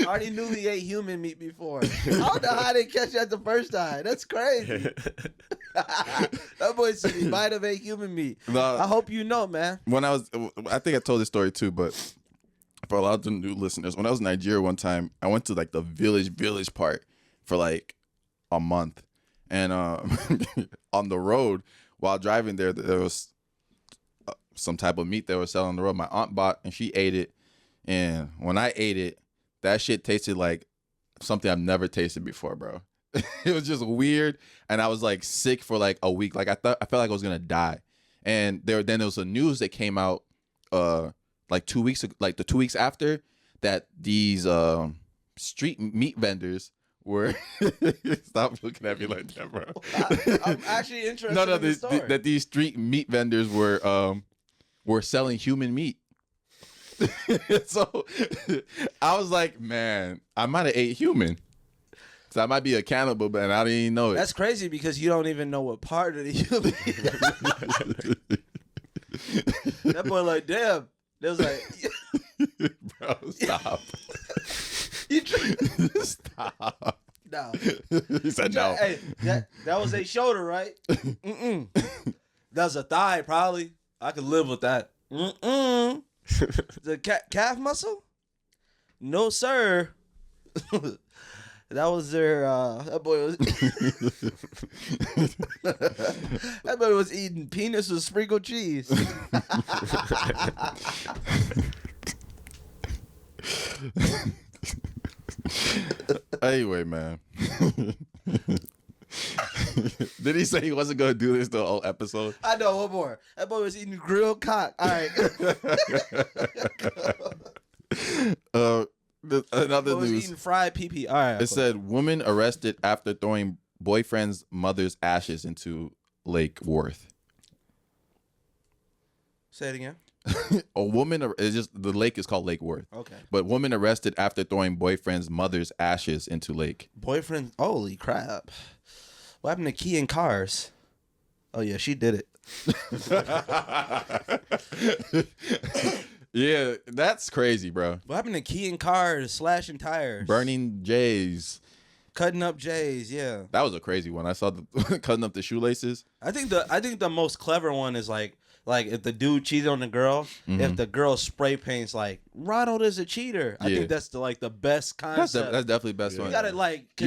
I already knew he ate human meat before. I don't know how they catch that the first time. That's crazy. That boy said he might have ate human meat. No, I hope you know, man. I think I told this story too, but for a lot of the new listeners, when I was in Nigeria one time, I went to like the village part for like a month. And on the road, while driving there was some type of meat they were selling on the road. My aunt bought, and she ate it. And when I ate it, that shit tasted like something I've never tasted before, bro. It was just weird, and I was like sick for like a week. Like I felt like I was gonna die. And there was a news that came out like 2 weeks, like the 2 weeks after that, these street meat vendors were stop looking at me like that, bro. I'm actually interested in the story. That these street meat vendors were selling human meat. So I was like, man, I might have ate human. So I might be a cannibal, but I didn't even know it. That's crazy because you don't even know what part of the human. That boy like, damn. They was like, bro, stop. Stop. No. He said no. Hey, that was a shoulder, right? Mm-mm. That's a thigh, probably. I could live with that. Mm-mm. The calf muscle? No, sir. That was their. That boy was. That boy was eating penis with sprinkled cheese. Anyway, man. Did he say he wasn't going to do this the whole episode? I know, one more. That boy was eating grilled cock. All right. Another boy was news. eating fried pee-pee. All right. It said, woman arrested after throwing boyfriend's mother's ashes into Lake Worth. Say it again. A woman, it's just the lake is called Lake Worth. Okay. But woman arrested after throwing boyfriend's mother's ashes into lake. Boyfriend, holy crap. What happened to key in cars? Oh, yeah, she did it. Yeah, that's crazy, bro. What happened to key in cars, slashing tires? Burning J's. Cutting up J's, yeah. That was a crazy one. I saw the cutting up the shoelaces. I think the most clever one is like if the dude cheated on the girl, if the girl spray paints like Ronald is a cheater. I think that's the best concept. That's definitely the best one. You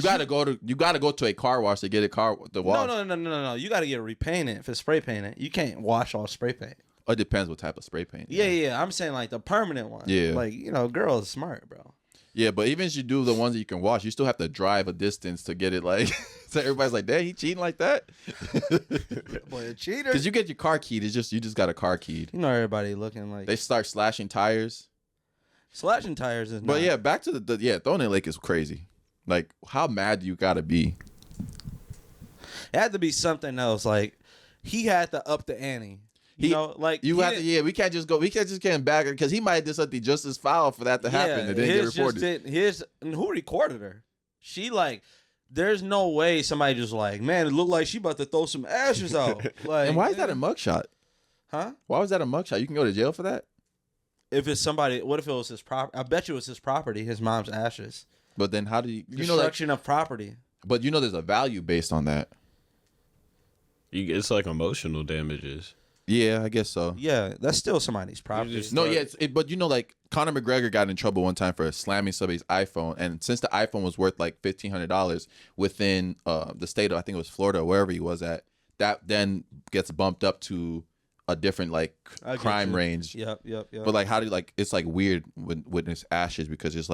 gotta you gotta go to a car wash to get a car the wash. No. You gotta get repainted if it's spray painted. You can't wash all spray paint. It depends what type of spray paint. Yeah. I'm saying like the permanent one. Yeah. Like, girls smart, bro. Yeah, but even if you do the ones that you can wash, you still have to drive a distance to get it like so everybody's like, "Dang, he cheating like that?" Boy, a cheater. Because you get your car keyed, you just got a car keyed. Everybody looking like They start slashing tires. slashing tires is. But not. yeah, back to the throwing in the lake is crazy. Like, how mad do you gotta be? It had to be something else. Like he had to up the ante. We can't just get him back because he might have did something just as foul for that to happen and then get reported. Who recorded her? She there's no way somebody just man, it looked like she about to throw some ashes out. And why is that a mugshot? Huh? Why was that a mugshot? You can go to jail for that? If it's somebody, what if it was his property? I bet you it was his property, his mom's ashes. But then how do you destruction of property? But there's a value based on that. It's like emotional damages. Yeah, I guess so. Yeah, that's still somebody's property. But Conor McGregor got in trouble one time for slamming somebody's iPhone, and since the iPhone was worth like $1,500 within the state of, I think it was Florida, or wherever he was at, that then gets bumped up to a different crime range. Yep. But how do you it's weird with his ashes because it's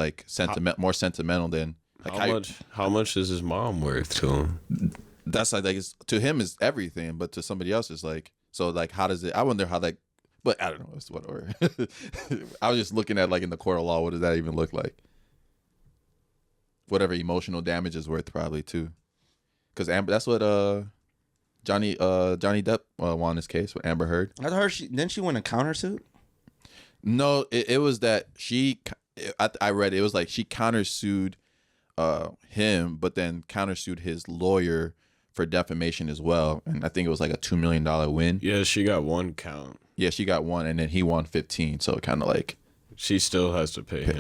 more sentimental than how much is his mom worth to him? That's to him is everything, but to somebody else is so how does it? I wonder how but I don't know. It's whatever. I was just looking at in the court of law, what does that even look like? Whatever emotional damage is worth, probably too, because that's what Johnny Depp won his case with Amber Heard. I heard she win a countersuit. No, it was that I read it was she countersued him, but then countersued his lawyer for defamation as well, and I think it was a $2 million win. Yeah, she got one count. Yeah, she got one, and then he won 15. So kind of she still has to pay him.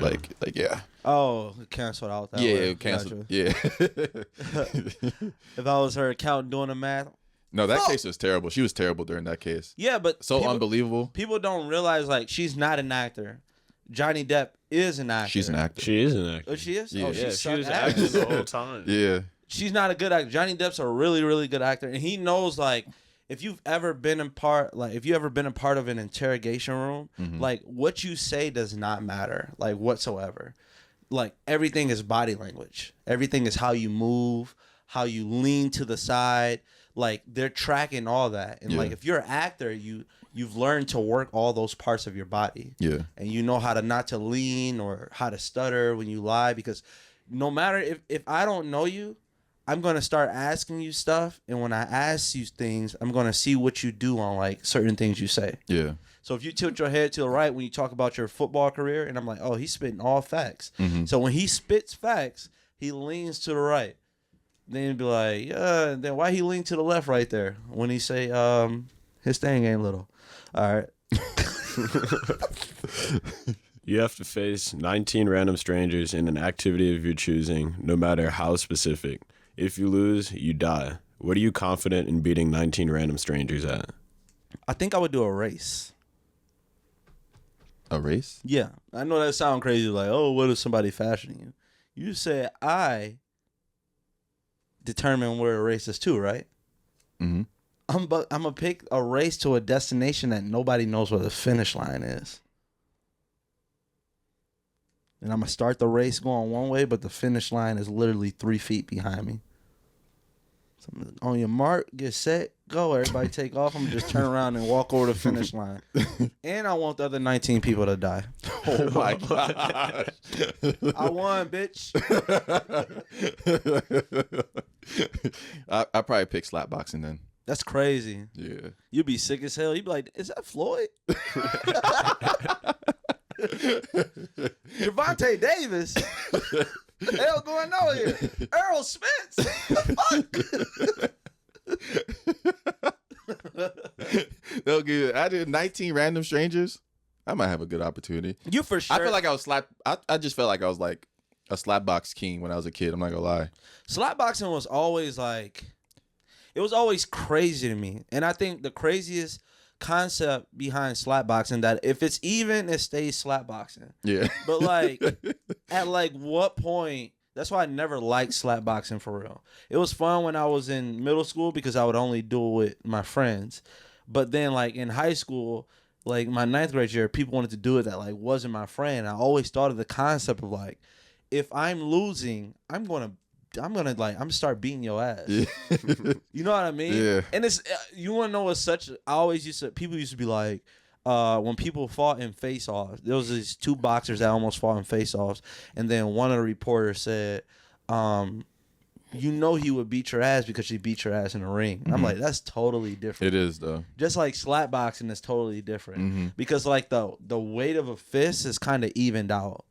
Yeah. Oh, canceled out that way. Yeah, canceled. Yeah. If I was her accountant doing the math. No, that case was terrible. She was terrible during that case. Yeah, but unbelievable. People don't realize she's not an actor. Johnny Depp is an actor. She's an actor. She is an actor. Oh, she is? Yeah. Oh, she was acting the whole time. Yeah. She's not a good actor. Johnny Depp's a really, really good actor, and he knows if you've ever been a part of an interrogation room, what you say does not matter, whatsoever. Everything is body language. Everything is how you move, how you lean to the side. They're tracking all that, and if you're an actor, you've learned to work all those parts of your body. Yeah. And you know how to not to lean or how to stutter when you lie, because no matter if I don't know you, I'm going to start asking you stuff, and when I ask you things, I'm going to see what you do on certain things you say. Yeah. So if you tilt your head to the right when you talk about your football career, and I'm like, oh, he's spitting all facts. Mm-hmm. So when he spits facts, he leans to the right. Then you'd be like, yeah, then why he lean to the left right there when he say his thing ain't little. All right. You have to face 19 random strangers in an activity of your choosing, no matter how specific. If you lose, you die. What are you confident in beating 19 random strangers at? I think I would do a race. A race? Yeah. I know that sounds crazy, what is somebody fashioning you? You say I determine where a race is to, right? Mm-hmm. I'm gonna pick a race to a destination that nobody knows where the finish line is. And I'm gonna start the race going one way, but the finish line is literally 3 feet behind me. So on your mark, get set, go. Everybody take off. I'm gonna just turn around and walk over the finish line. And I want the other 19 people to die. Oh my god! I won, bitch. I probably pick slap boxing then. That's crazy. Yeah. You'd be sick as hell. You'd be like, is that Floyd? Javante Davis? What the hell going on here? Earl Spence? The fuck? They'll give. I did 19 random strangers. I might have a good opportunity. You for sure. I feel like I was slap. I just felt like I was like a slapbox king when I was a kid. I'm not gonna lie. Slapboxing was always like, it was always crazy to me. And I think the craziest concept behind slapboxing, that if it's even, it stays slapboxing. Yeah. But like, at like what point? That's why I never liked slapboxing for real. It was fun when I was in middle school because I would only do it with my friends. But then like in high school, like my 9th grade year, people wanted to do it that like wasn't my friend. I always thought of the concept of like, if I'm losing, I'm gonna start beating your ass. Yeah. You know what I mean? Yeah. And it's, you want to know what's such, people used to be like, when people fought in face-offs, there was these 2 boxers that almost fought in face-offs, and then one of the reporters said, you know he would beat your ass because she beat your ass in the ring. And I'm like, that's totally different. It is though. Just like slap boxing is totally different. Because like the weight of a fist is kind of evened out.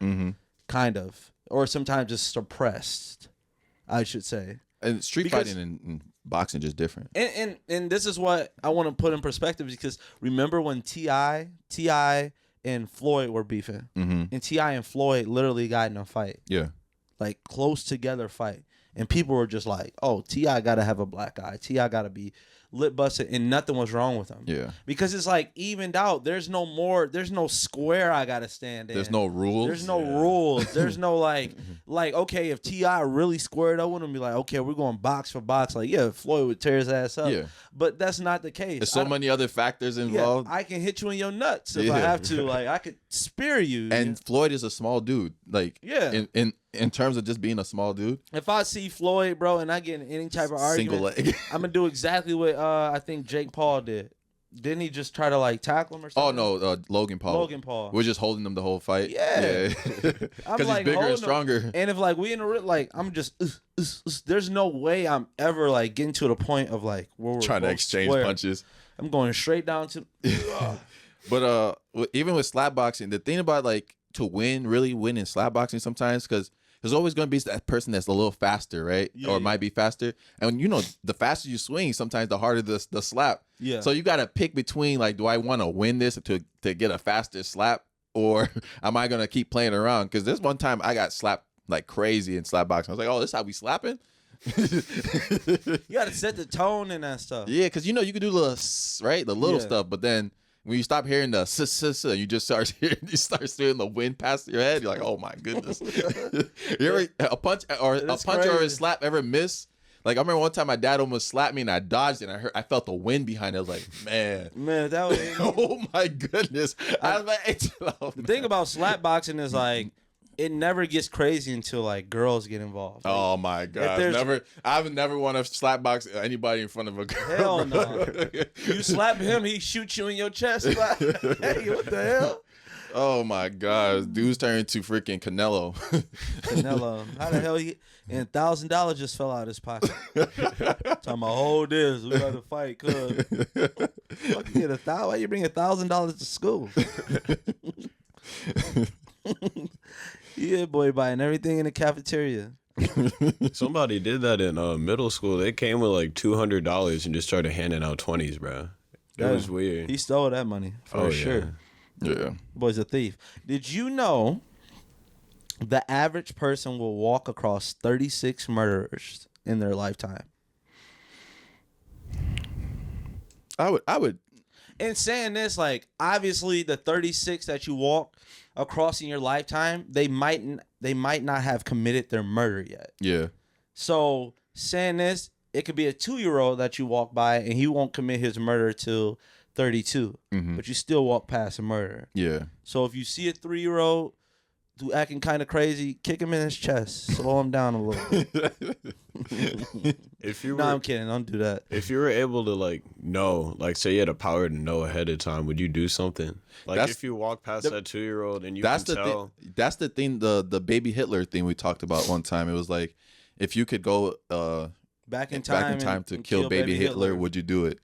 Kind of. Or sometimes just suppressed, I should say. And street fighting and boxing just different. And this is what I want to put in perspective, because remember when T.I. and Floyd were beefing? And T.I. and Floyd literally got in a fight. Yeah. Like close together fight. And people were just like, oh, T.I. got to have a black eye. T.I. got to be lip busted, and nothing was wrong with him. Yeah. Because it's like evened out. There's no square I got to stand in. There's no rules. There's no rules. There's no like, okay, if T.I. really squared up with him, be like, okay, we're going box for box. Like, yeah, Floyd would tear his ass up. Yeah. But that's not the case. There's so many other factors involved. I can hit you in your nuts if I have to. Like, I could spear you. And Floyd is a small dude. Like, yeah. In terms of just being a small dude. If I see Floyd, bro, and I get in any type of argument, single leg. I'm gonna do exactly what I think Jake Paul did. Didn't he just try to like tackle him or something? Oh no, Logan Paul. Logan Paul. We're just holding him the whole fight. Yeah. Because he's bigger and stronger. Him. And if like we in a like, I'm just there's no way I'm ever like getting to the point of like where we're trying to exchange punches. I'm going straight down to. But even with slap boxing, the thing about like to really win in slap boxing sometimes, because there's always going to be that person that's a little faster, right? Yeah, or might be faster. And you know, the faster you swing, sometimes the harder the slap. Yeah. So you got to pick between like, do I want to win this to get a faster slap, or am I going to keep playing around? Because this one time I got slapped like crazy in slap boxing. I was like, oh, this is how we slapping? You got to set the tone and that stuff. Yeah, because you know you can do the little stuff, but then when you stop hearing the you just start seeing the wind past your head. You're like, oh my goodness. You ever a punch or a slap ever miss? Like I remember one time my dad almost slapped me and I dodged it and I felt the wind behind it. I was like, man, that was. Oh my goodness. I was like, the thing about slap boxing is like, it never gets crazy until like girls get involved. Like, oh my god! I would never want to slap box anybody in front of a girl. Hell no! You slap him, he shoots you in your chest. Like, hey, what the hell? Oh my god! Dude's turned into freaking Canelo. Canelo, how the hell he? And $1,000 just fell out of his pocket. Talking about, hold this, we got to fight, cuz. Fuck, you get $1,000? Why you bring $1,000 to school? Yeah, boy, buying everything in the cafeteria. Somebody did that in middle school. They came with like $200 and just started handing out 20s, bro. It was weird. He stole that money for sure. Yeah. Boy's a thief. Did you know the average person will walk across 36 murderers in their lifetime? I would. And saying this, like, obviously the 36 that you walk across in your lifetime, they might not have committed their murder yet. Yeah. So saying this, it could be a 2-year-old that you walk by and he won't commit his murder till 32, but you still walk past a murder. Yeah. So if you see a 3-year-old who acting kind of crazy, kick him in his chest, slow him down a little bit. I'm kidding. Don't do that. If you were able to like know, like say you had a power to know ahead of time, would you do something? Like if you walk past that 2-year-old and you can tell. That's the thing. The baby Hitler thing we talked about one time. It was like if you could go back in time to kill baby Hitler, would you do it?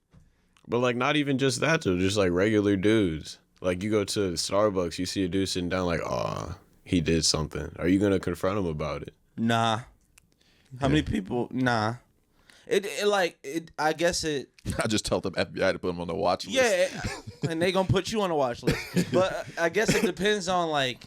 But like, not even just that though. Just like regular dudes. Like you go to Starbucks, you see a dude sitting down, like, oh, he did something. Are you gonna confront him about it? Nah. How many people? Nah. I guess it. I just tell them FBI to put them on the watch list. Yeah, and they gonna put you on the watch list. But I guess it depends on like,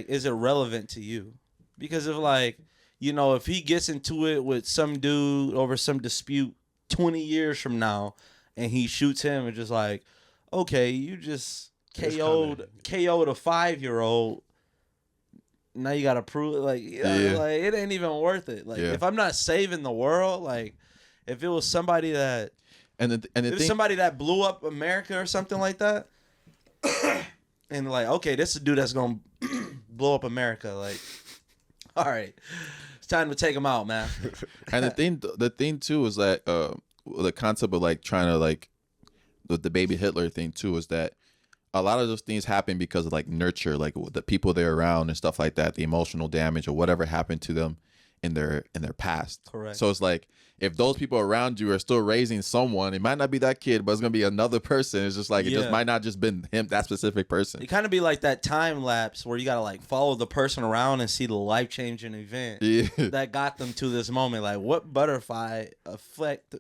is it relevant to you? Because if like, if he gets into it with some dude over some dispute 20 years from now, and he shoots him, it's just like, okay, you just KO'd a 5-year-old. Now you gotta prove it. Like, like it ain't even worth it. Like, if I'm not saving the world, like, if it was somebody that, somebody that blew up America or something like that, and like, okay, this is a dude that's gonna blow up America. Like, all right, it's time to take him out, man. And the thing too is that the concept of like trying to like the baby Hitler thing too is that a lot of those things happen because of like nurture, like the people they're around and stuff like that, the emotional damage or whatever happened to them in their past. Correct. So it's like if those people around you are still raising someone, it might not be that kid, but it's gonna be another person. It's just like it just might not just been him, that specific person. It kind of be like that time lapse where you gotta like follow the person around and see the life changing event that got them to this moment. Like, what butterfly effect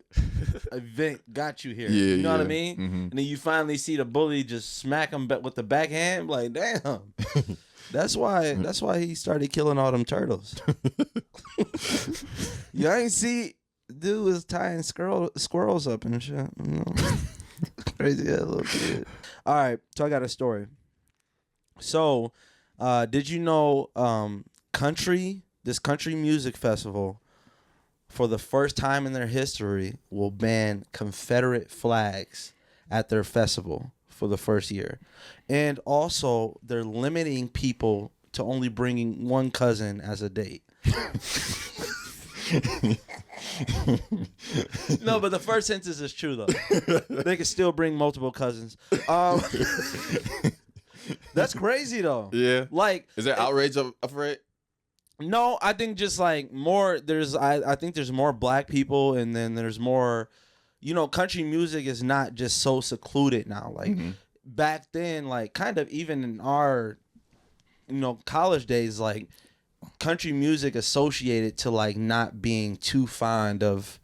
event got you here? You know what I mean? Mm-hmm. And then you finally see the bully just smack him with the backhand. Like, damn. That's why he started killing all them turtles. You ain't see dude was tying squirrels up and shit. Crazy little kid. All right, so I got a story. So, did you know this country music festival, for the first time in their history, will ban Confederate flags at their festival for the first year. And also, they're limiting people to only bringing one cousin as a date. No, but the first sentence is true, though. They can still bring multiple cousins. That's crazy, though. Yeah. Like, is there outrage of it? No, I think just like more. I think there's more black people, and then there's more. Country music is not just so secluded now. Like back then, like kind of even in our, college days, like country music associated to like not being too fond of,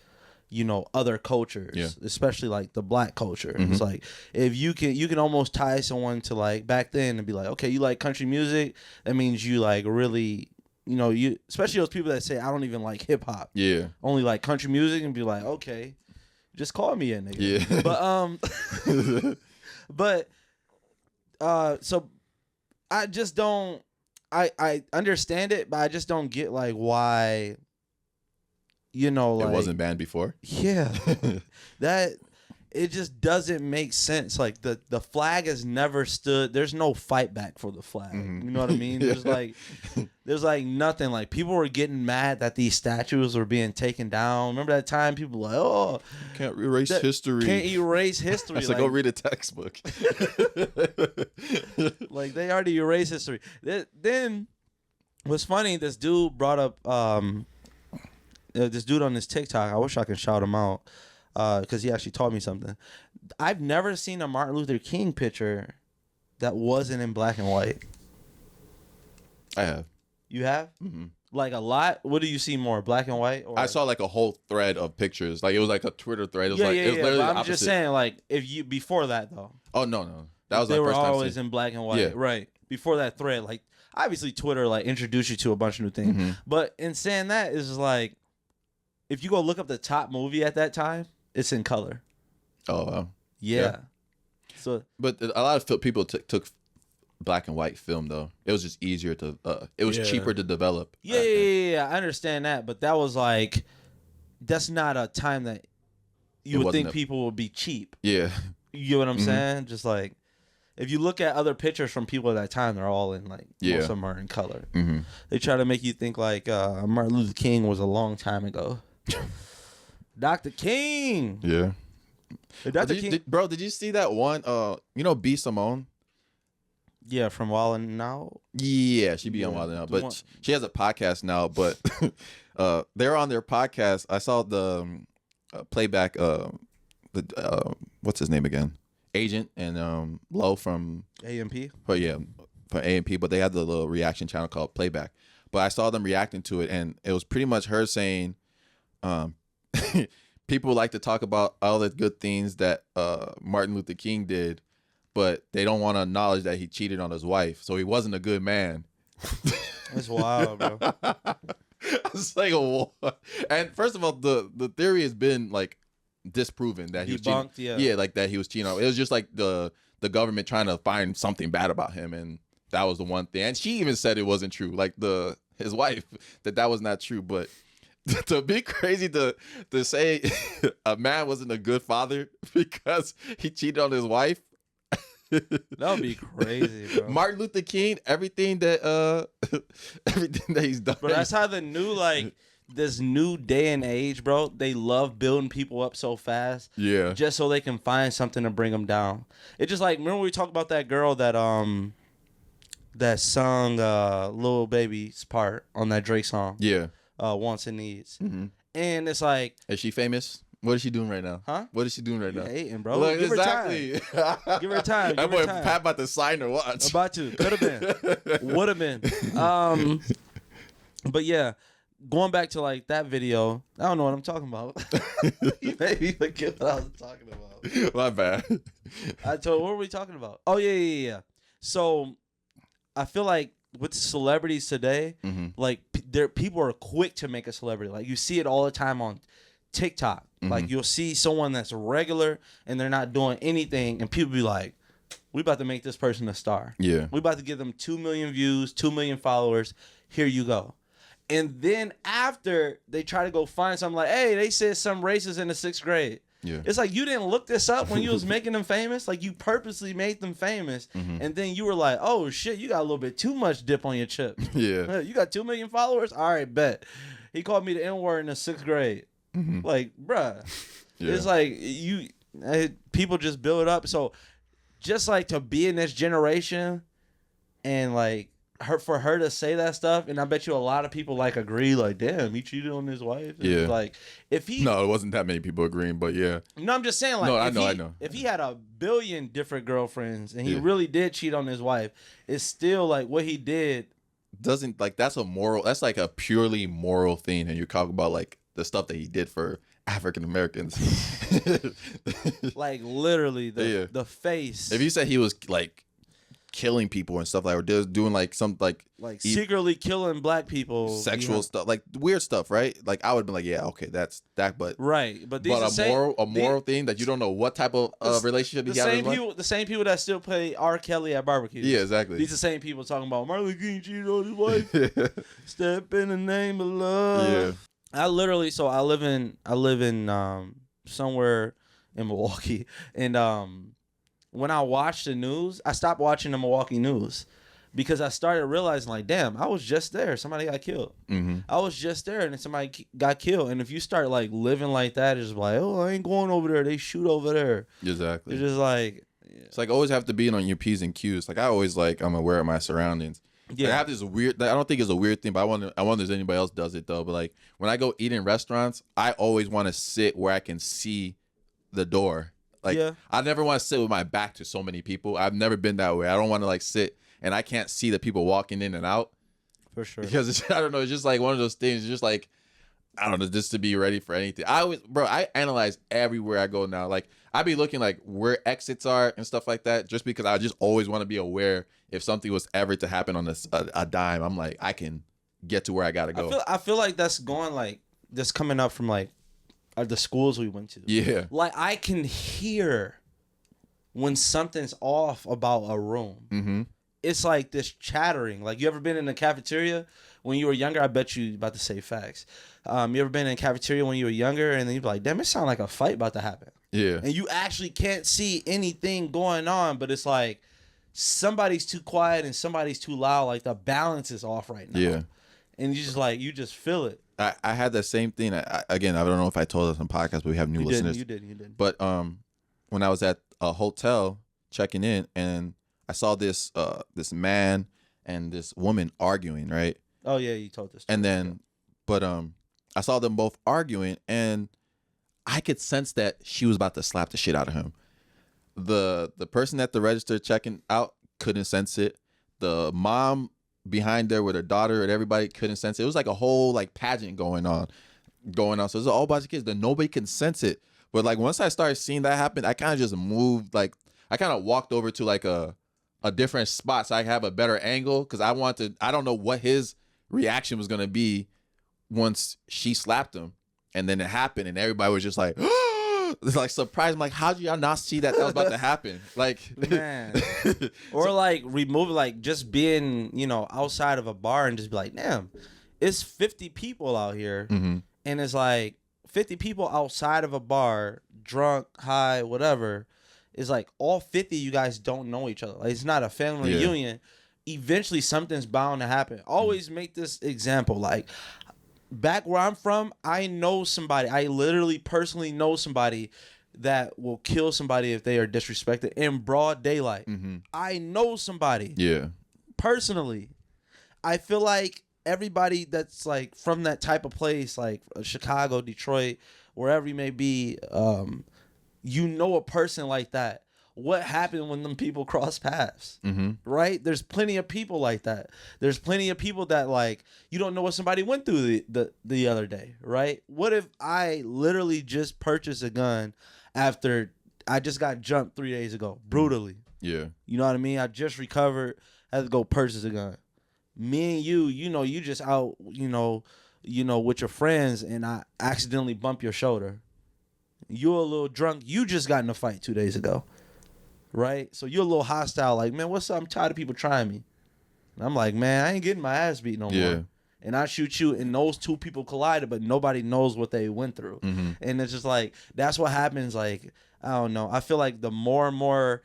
other cultures, especially like the black culture. It's like if you can almost tie someone to like back then and be like, okay, you like country music, that means you like really. You especially those people that say I don't even like hip hop. Yeah. Only like country music, and be like, okay, just call me a nigga. Yeah. But so I just don't. I understand it, but I just don't get like why. Like, it wasn't banned before. Yeah. That. It just doesn't make sense. Like the flag has never stood. There's no fight back for the flag. You know what I mean? There's like nothing. Like people were getting mad that these statues were being taken down. Remember that time people were like, oh, can't erase history. Can't erase history. It's like, go read a textbook. Like they already erased history. Then what's funny? This dude brought up this dude on this TikTok. I wish I could shout him out. Because he actually taught me something. I've never seen a Martin Luther King picture that wasn't in black and white. I have. You have? Mm-hmm. Like a lot? What do you see more, black and white? Or? I saw like a whole thread of pictures. Like it was like a Twitter thread. It was it was literally but I'm just saying, like, before that though. Oh no, that was they my were first time always in black and white, right? Before that thread, like obviously Twitter like introduced you to a bunch of new things. But in saying that, is like if you go look up the top movie at that time. It's in color. Oh, wow. Yeah. So, but a lot of people took black and white film though. It was just easier to. It was cheaper to develop. Yeah. I understand that, but that was like, that's not a time that you would think people would be cheap. Yeah. You get what I'm saying? Just like, if you look at other pictures from people at that time, they're all in like most of them are in color. They try to make you think like Martin Luther King was a long time ago. Dr. King. Yeah. Dr. King. Bro, did you see that one? B. Simone? Yeah, from Wildin' Out. Yeah, she be on Wild now, but she has a podcast now. But they're on their podcast. I saw the playback. What's his name again? Agent and Low from AMP. But yeah, for AMP. But they had the little reaction channel called Playback. But I saw them reacting to it, and it was pretty much her saying, people like to talk about all the good things that Martin Luther King did, but they don't want to acknowledge that he cheated on his wife, so he wasn't a good man. That's wild, bro. I was like, what? And first of all, the theory has been like disproven that he was cheating. Yeah, like that he was cheating on. It was just like the government trying to find something bad about him, and that was the one thing. And she even said it wasn't true, like his wife, that was not true. But to be crazy to say a man wasn't a good father because he cheated on his wife. That would be crazy, bro. Martin Luther King, everything that he's done. But that's how this new day and age, bro. They love building people up so fast. Yeah. Just so they can find something to bring them down. It's just like, remember we talked about that girl that sung Lil Baby's part on that Drake song. Yeah. Wants and Needs. Mm-hmm. And it's like, is she famous? What is she doing right now? Huh? What is she doing right now? Hating, bro. Look, Give exactly. her time. Give her time. That boy Pat about to sign her watch. About to. Could have been. Would have been. But yeah, going back to like that video, I don't know what I'm talking about. You made me forget what I was talking about. My bad. What were we talking about? Oh yeah. So I feel like with celebrities today, like people are quick to make a celebrity. Like you see it all the time on TikTok. Like you'll see someone that's regular and they're not doing anything, and people be like, we about to make this person a star. Yeah. We about to give them 2 million views, 2 million followers. Here you go. And then after they try to go find something like, hey, they said some racist in the 6th grade. Yeah. It's like you didn't look this up when you was making them famous. Like you purposely made them famous. And then you were like, oh shit, you got a little bit too much dip on your chips. Yeah. You got 2 million followers? All right, bet. He called me the N-word in the 6th grade. Like, bruh. Yeah. It's like people just build up. So just like to be in this generation and like for her to say that stuff, and I bet you a lot of people like agree, like, damn, he cheated on his wife. And yeah. Like if he No, it wasn't that many people agreeing, but yeah. No, I'm just saying, like, no, I know. If he had 1 billion different girlfriends and he really did cheat on his wife, it's still like what he did doesn't like that's like a purely moral thing, and you're talking about like the stuff that he did for African Americans. Like literally the face. If you said he was like killing people and stuff like, or doing like some like secretly killing black people, sexual stuff, like weird stuff, right? Like I would be like, yeah, okay, that's that, but right, but these a moral thing that you don't know what type of relationship he had. The same people that still play R. Kelly at barbecues. Yeah, exactly. These are the same people talking about Martin Luther King cheated on his wife. Step in the name of love. Yeah. I live in somewhere in Milwaukee, and when I watch the news, I stopped watching the Milwaukee news because I started realizing, like, damn, I was just there. Somebody got killed. I was just there, and then somebody got killed. And if you start like living like that, it's just like, oh, I ain't going over there. They shoot over there. Exactly. It's just like, it's like always have to be on your P's and Q's. Like I always I'm aware of my surroundings. Yeah, I have this weird. I don't think it's a weird thing, but I wonder if anybody else does it though. But like when I go eat in restaurants, I always want to sit where I can see the door. Like I never want to sit with my back to so many people. I've never been that way. I don't want to like sit and I can't see the people walking in and out. For sure. Because I don't know. It's just like one of those things. It's just like I don't know, just to be ready for anything. I analyze everywhere I go now. Like I be looking like where exits are and stuff like that, just because I just always want to be aware if something was ever to happen on a dime. I'm like, I can get to where I gotta go. I feel like that's going like this coming up from like the schools we went to. Yeah. Like I can hear when something's off about a room. It's like this chattering. Like you ever been in a cafeteria when you were younger? I bet you about to say facts. You ever been in a cafeteria when you were younger and then you're like, damn, it sounds like a fight about to happen. Yeah. And you actually can't see anything going on, but it's like somebody's too quiet and somebody's too loud. Like the balance is off right now. Yeah. And you just feel it. I had that same thing. Again, I don't know if I told us on podcast, but we have new listeners. You did. But when I was at a hotel checking in, and I saw this this man and this woman arguing, right? Oh yeah, you told this. And then, but I saw them both arguing, and I could sense that she was about to slap the shit out of him. The person at the register checking out couldn't sense it. The mom behind there with her daughter and everybody couldn't sense it. It was like a whole like pageant going on. So it's all bunch of kids that nobody can sense it. But like once I started seeing that happen, I kind of just moved. Like I kind of walked over to like a different spot so I have a better angle, because I don't know what his reaction was gonna be once she slapped him, and then it happened, and everybody was just like, it's like surprised. I'm like, how did y'all not see that was about to happen? Like, man, or like remove like just being outside of a bar and just be like, damn, it's 50 people out here, mm-hmm. and it's like 50 people outside of a bar, drunk, high, whatever. It's like all 50 of you guys don't know each other. Like, it's not a family reunion. Eventually, something's bound to happen. Always make this example. Like, back where I'm from, I know somebody. I literally personally know somebody that will kill somebody if they are disrespected in broad daylight. Mm-hmm. I know somebody. Yeah. Personally. I feel like everybody that's like from that type of place, like Chicago, Detroit, wherever you may be, a person like that. What happened when them people cross paths? Mm-hmm. Right? There's plenty of people like that. There's plenty of people that like you don't know what somebody went through the other day, right? What if I literally just purchased a gun after I just got jumped 3 days ago, brutally? Yeah. You know what I mean? I just recovered, had to go purchase a gun. Me and you just out, with your friends, and I accidentally bump your shoulder. You're a little drunk. You just got in a fight 2 days ago, right? So you're a little hostile. Like, man, what's up? I'm tired of people trying me. And I'm like, man, I ain't getting my ass beat no more. And I shoot you, and those two people collided, but nobody knows what they went through. Mm-hmm. And it's just like, that's what happens. Like, I don't know. I feel like the more and more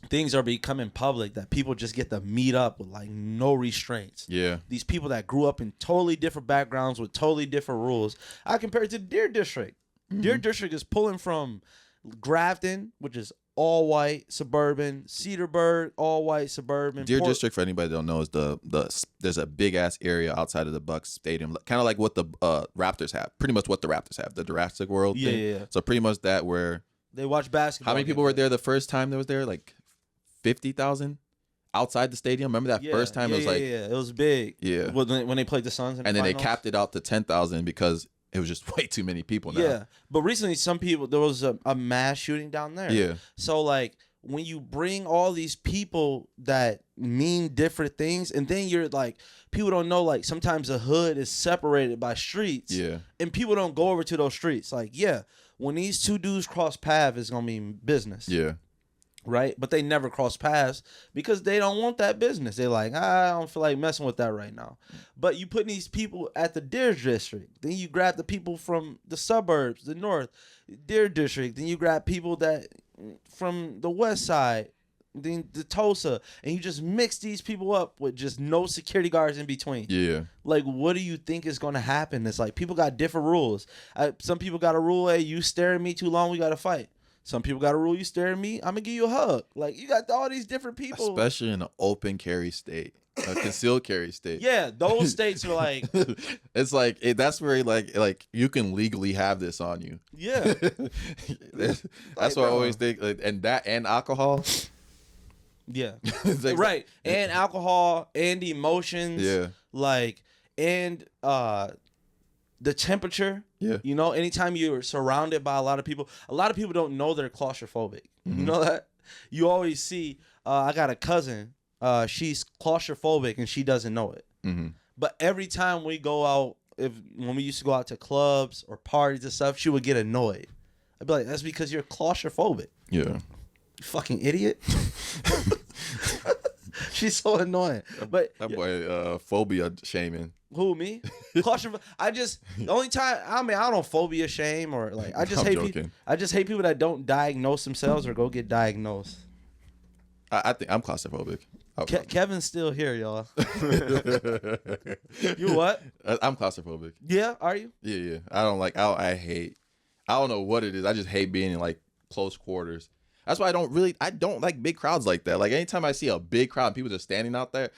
things are becoming public, that people just get to meet up with like no restraints. Yeah. These people that grew up in totally different backgrounds with totally different rules. I compare it to Deer District. Mm-hmm. Deer District is pulling from Grafton, which is all white, suburban, Cedarburg, all white, suburban. Deer District, for anybody that don't know, is there's a big ass area outside of the Bucks Stadium, kind of like what the Raptors have. Pretty much what the Raptors have, the Jurassic World thing. Yeah. So pretty much that where they watch basketball. How many people were there the first time they was there? Like 50,000 outside the stadium. Remember that first time? It was it was big. Yeah. When they played the Suns, and then they capped it out to 10,000 because it was just way too many people now. Yeah, but recently there was a mass shooting down there. Yeah. So like when you bring all these people that mean different things, and then you're like, people don't know, like sometimes the hood is separated by streets. Yeah. And people don't go over to those streets. Like, when these two dudes cross paths, it's gonna mean business. Yeah. Right? But they never cross paths because they don't want that business. They're like, I don't feel like messing with that right now. But you put these people at the Deer District. Then you grab the people from the suburbs, the north, Deer District. Then you grab people that from the west side, then the Tulsa. And you just mix these people up with just no security guards in between. Yeah. Like, what do you think is going to happen? It's like people got different rules. Some people got a rule, hey, you stare at me too long, we got to fight. Some people got a rule, you stare at me, I'm going to give you a hug. Like, you got all these different people. Especially in an open carry state, a concealed carry state. Yeah, those states are like. It's like, that's where like you can legally have this on you. Yeah. That's what I always think. Like, and alcohol. Yeah. Like, right. And alcohol and emotions. Yeah. Like, and the temperature. Yeah. Anytime you're surrounded by a lot of people don't know they're claustrophobic. Mm-hmm. You know that? You always see, I got a cousin, she's claustrophobic and she doesn't know it. Mm-hmm. But every time we go out, when we used to go out to clubs or parties and stuff, she would get annoyed. I'd be like, that's because you're claustrophobic. Yeah. You fucking idiot. She's so annoying. But that boy phobia shaming. Who, me? Claustrophobic. The only time, I don't phobia shame or like, I just hate people that don't diagnose themselves or go get diagnosed. I think I'm claustrophobic. Kevin's still here, y'all. You what? I'm claustrophobic. Yeah, are you? Yeah. I don't know what it is. I just hate being in like close quarters. That's why I don't like big crowds like that. Like anytime I see a big crowd, people just standing out there,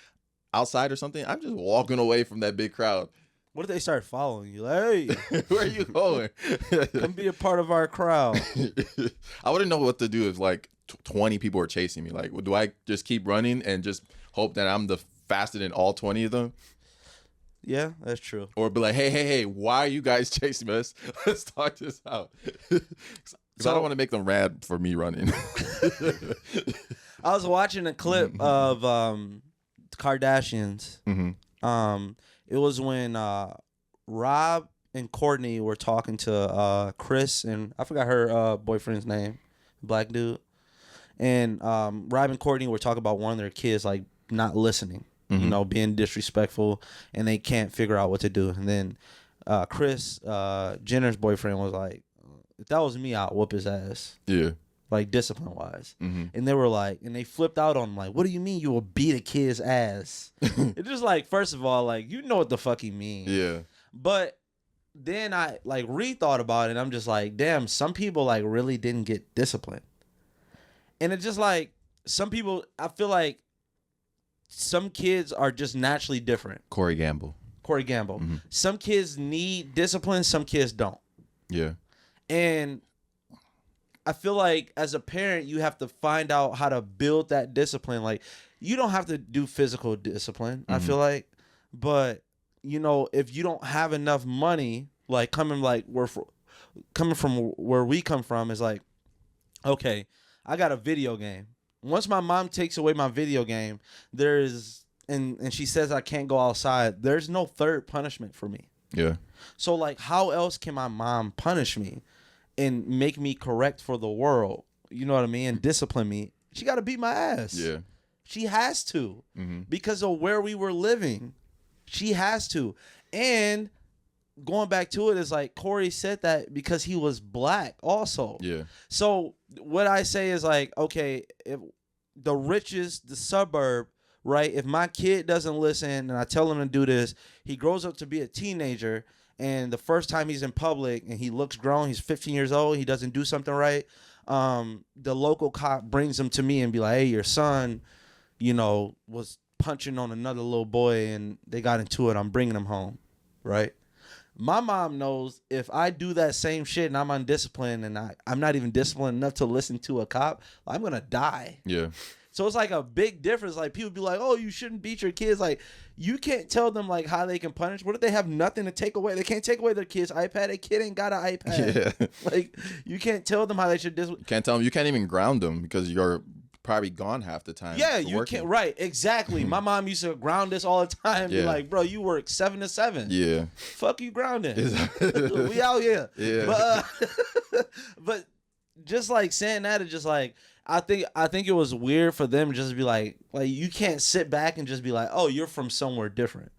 outside or something, I'm just walking away from that big crowd. What if they start following you? Like, hey, Where are you going? come be a part of our crowd. I wouldn't know what to do if like 20 people are chasing me. Like, do I just keep running and just hope that I'm the fastest in all 20 of them? Yeah, that's true. Or be like, hey, why are you guys chasing us? Let's talk this out. So I don't want to make them mad for me running. I was watching a clip of Kardashians. Mm-hmm. It was when Rob and Courtney were talking to Chris, and I forgot her boyfriend's name, black dude. And Rob and Courtney were talking about one of their kids like not listening, you know, being disrespectful, and they can't figure out what to do. And then Chris, Jenner's boyfriend, was like, if that was me, I'd whoop his ass. Yeah. Like discipline wise. And they were like, and they flipped out on him like, what do you mean you will beat a kid's ass? It's just like, first of all, like, you know what the fuck he mean. Yeah. But then I like rethought about it, and I'm just like, damn, some people like really didn't get disciplined. And it's just like, some people, I feel like some kids are just naturally different. Corey Gamble. Some kids need discipline, some kids don't. Yeah. And I feel like as a parent, you have to find out how to build that discipline. Like, you don't have to do physical discipline, I feel like. But, you know, if you don't have enough money, like coming from where we come from is like, okay, I got a video game. Once my mom takes away my video game, and she says I can't go outside, there's no third punishment for me. Yeah. So, like, how else can my mom punish me and make me correct for the world? You know what I mean? And discipline me. She got to beat my ass. Yeah. She has to. Because of where we were living. She has to. And going back to it is like, Corey said that because he was black also. Yeah. So what I say is like, okay, if the richest, the suburb, right? If my kid doesn't listen and I tell him to do this, he grows up to be a teenager, and the first time he's in public and he looks grown, he's 15 years old, he doesn't do something right, the local cop brings him to me and be like, hey, your son, you know, was punching on another little boy and they got into it, I'm bringing him home, right? My mom knows if I do that same shit and I'm undisciplined and I'm not even disciplined enough to listen to a cop, I'm going to die. Yeah. So it's like a big difference. Like, people be like, oh, you shouldn't beat your kids. Like, you can't tell them like how they can punish. What if they have nothing to take away? They can't take away their kid's iPad. A kid ain't got an iPad. Yeah. Like, you can't tell them how they should You can't tell them. You can't even ground them because you're probably gone half the time. Yeah, you can't. Right, exactly. My mom used to ground us all the time. Be like, bro, you work 7 to 7. Yeah. Fuck you grounding. We out here. Yeah. But just like saying that, it's just like, I think it was weird for them just to be like you can't sit back and just be like, oh, you're from somewhere different.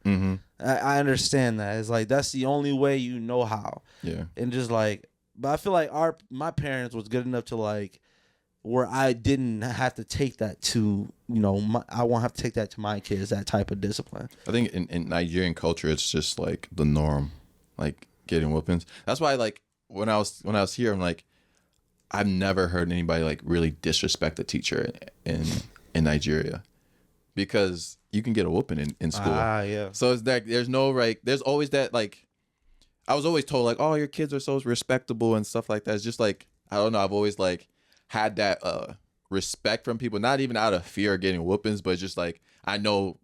I understand that. It's like, that's the only way you know how. Yeah. And just like, but I feel like my parents was good enough to like, where I didn't have to take that to, you know, I won't have to take that to my kids, that type of discipline. I think in Nigerian culture, it's just like the norm, like getting whoopings. That's why, like, when I was here, I'm like, I've never heard anybody like really disrespect a teacher in Nigeria, because you can get a whooping in school. Yeah. So it's that there's no like, there's always that, like, I was always told like, oh, your kids are so respectable and stuff like that. It's just like, I don't know. I've always like had that respect from people, not even out of fear of getting whoopings, but just like, I know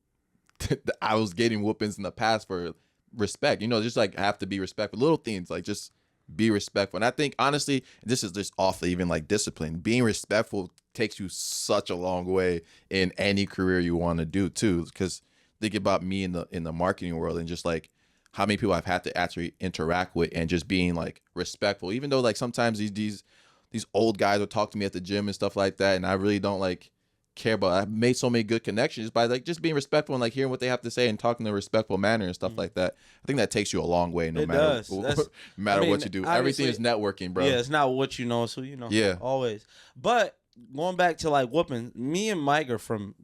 I was getting whoopings in the past for respect, you know, just like have to be respectful. Little things, like just be respectful. And I think honestly, this is just awfully even like discipline. Being respectful takes you such a long way in any career you want to do too. Because think about me in the marketing world and just like how many people I've had to actually interact with and just being like respectful. Even though like sometimes these old guys will talk to me at the gym and stuff like that, and I really don't like care about it. I've made so many good connections by like just being respectful and like hearing what they have to say and talking in a respectful manner and stuff like that. I think that takes you a long way no matter what you do. Everything is networking, bro. Yeah, it's not what you know, it's who you know. Yeah. Always. But going back to like whooping, me and Mike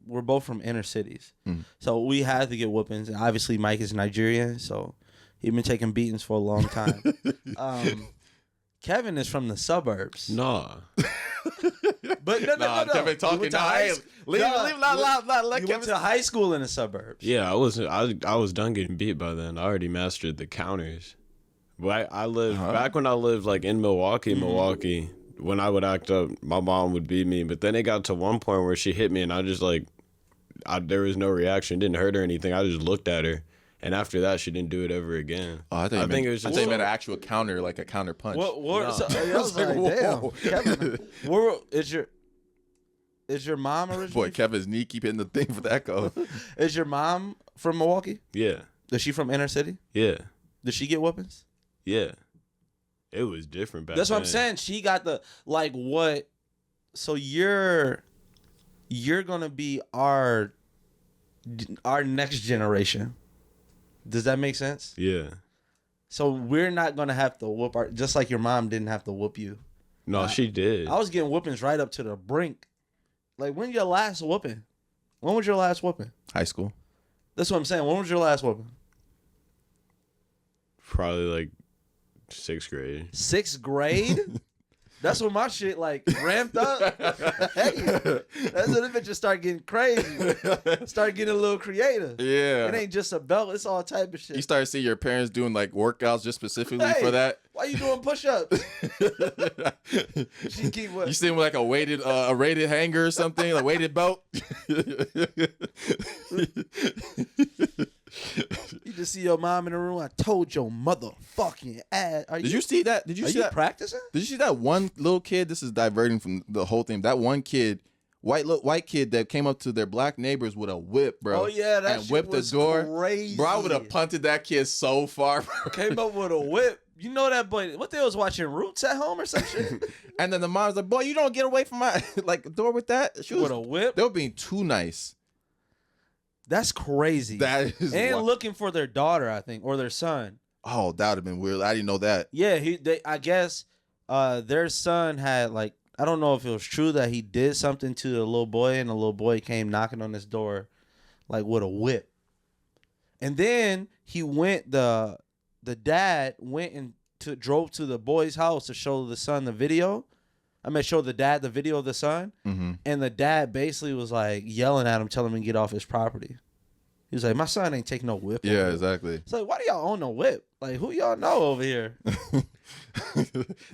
we're both from inner cities. So we had to get whoopings. And obviously Mike is Nigerian, so he's been taking beatings for a long time. Kevin is from the suburbs. Nah. But no. Kevin talking. You went to Nah, high hey, school. leave, let You Kevin. went to high school in the suburbs. Yeah, I was done getting beat by then. I already mastered the counters. But I lived back when I lived like in Milwaukee. When I would act up, my mom would beat me. But then it got to one point where she hit me, and I just like, there was no reaction. It didn't hurt or anything. I just looked at her, and after that, she didn't do it ever again. Oh, I think it was just. I think it meant an actual counter, like a counter punch. What? No. So, I was like, damn, Kevin, is your mom originally? Boy, Kevin's knee keep hitting the thing for the echo. Is your mom from Milwaukee? Yeah, Is she from inner city? yeah, Did she get whoopings? yeah. It was different back That's what then. I'm saying. She got the like what? So you're gonna be our next generation. Does that make sense? Yeah. So we're not gonna have to whoop our, just like your mom didn't have to whoop you. No, she did. I was getting whoopings right up to the brink. Like, when your last whooping? When was your last whooping? High school. That's what I'm saying. When was your last whooping? Probably like 6th grade. 6th grade? That's when my shit like ramped up. Hey, that's when the bitches start getting crazy. Start getting a little creative. Yeah. It ain't just a belt. It's all type of shit. You start to see your parents doing like workouts just specifically Hey, for that. Why you doing push-ups? She keep what? You see him with like a weighted hanger or something, a weighted belt. You just see your mom in the room. I told your motherfucking ass. Did you see that? Did you see that? Practicing? Did you see that one little kid? This is diverting from the whole thing. That one kid, white kid that came up to their black neighbors with a whip, bro. Oh yeah, that and shit whipped was the door. crazy. Bro, I would have punted that kid so far. Bro. Came up with a whip. You know that boy? What they was watching Roots at home or some shit? And then the mom's like, "Boy, you don't get away from my like door with that." She was, with a whip. they were being too nice. That's crazy. That is and wild. looking for their daughter, I think, or their son. Oh, that would have been weird. I didn't know that. Yeah, I guess their son had like, I don't know if it was true that he did something to the little boy, and the little boy came knocking on his door like with a whip. And then he went, the dad went and drove to the boy's house to show the son the video. Show the dad the video of the son. Mm-hmm. And the dad basically was like yelling at him, telling him to get off his property. He was like, my son ain't taking no whip. Yeah, exactly. It's like, why do y'all own a whip? Like, who y'all know over here?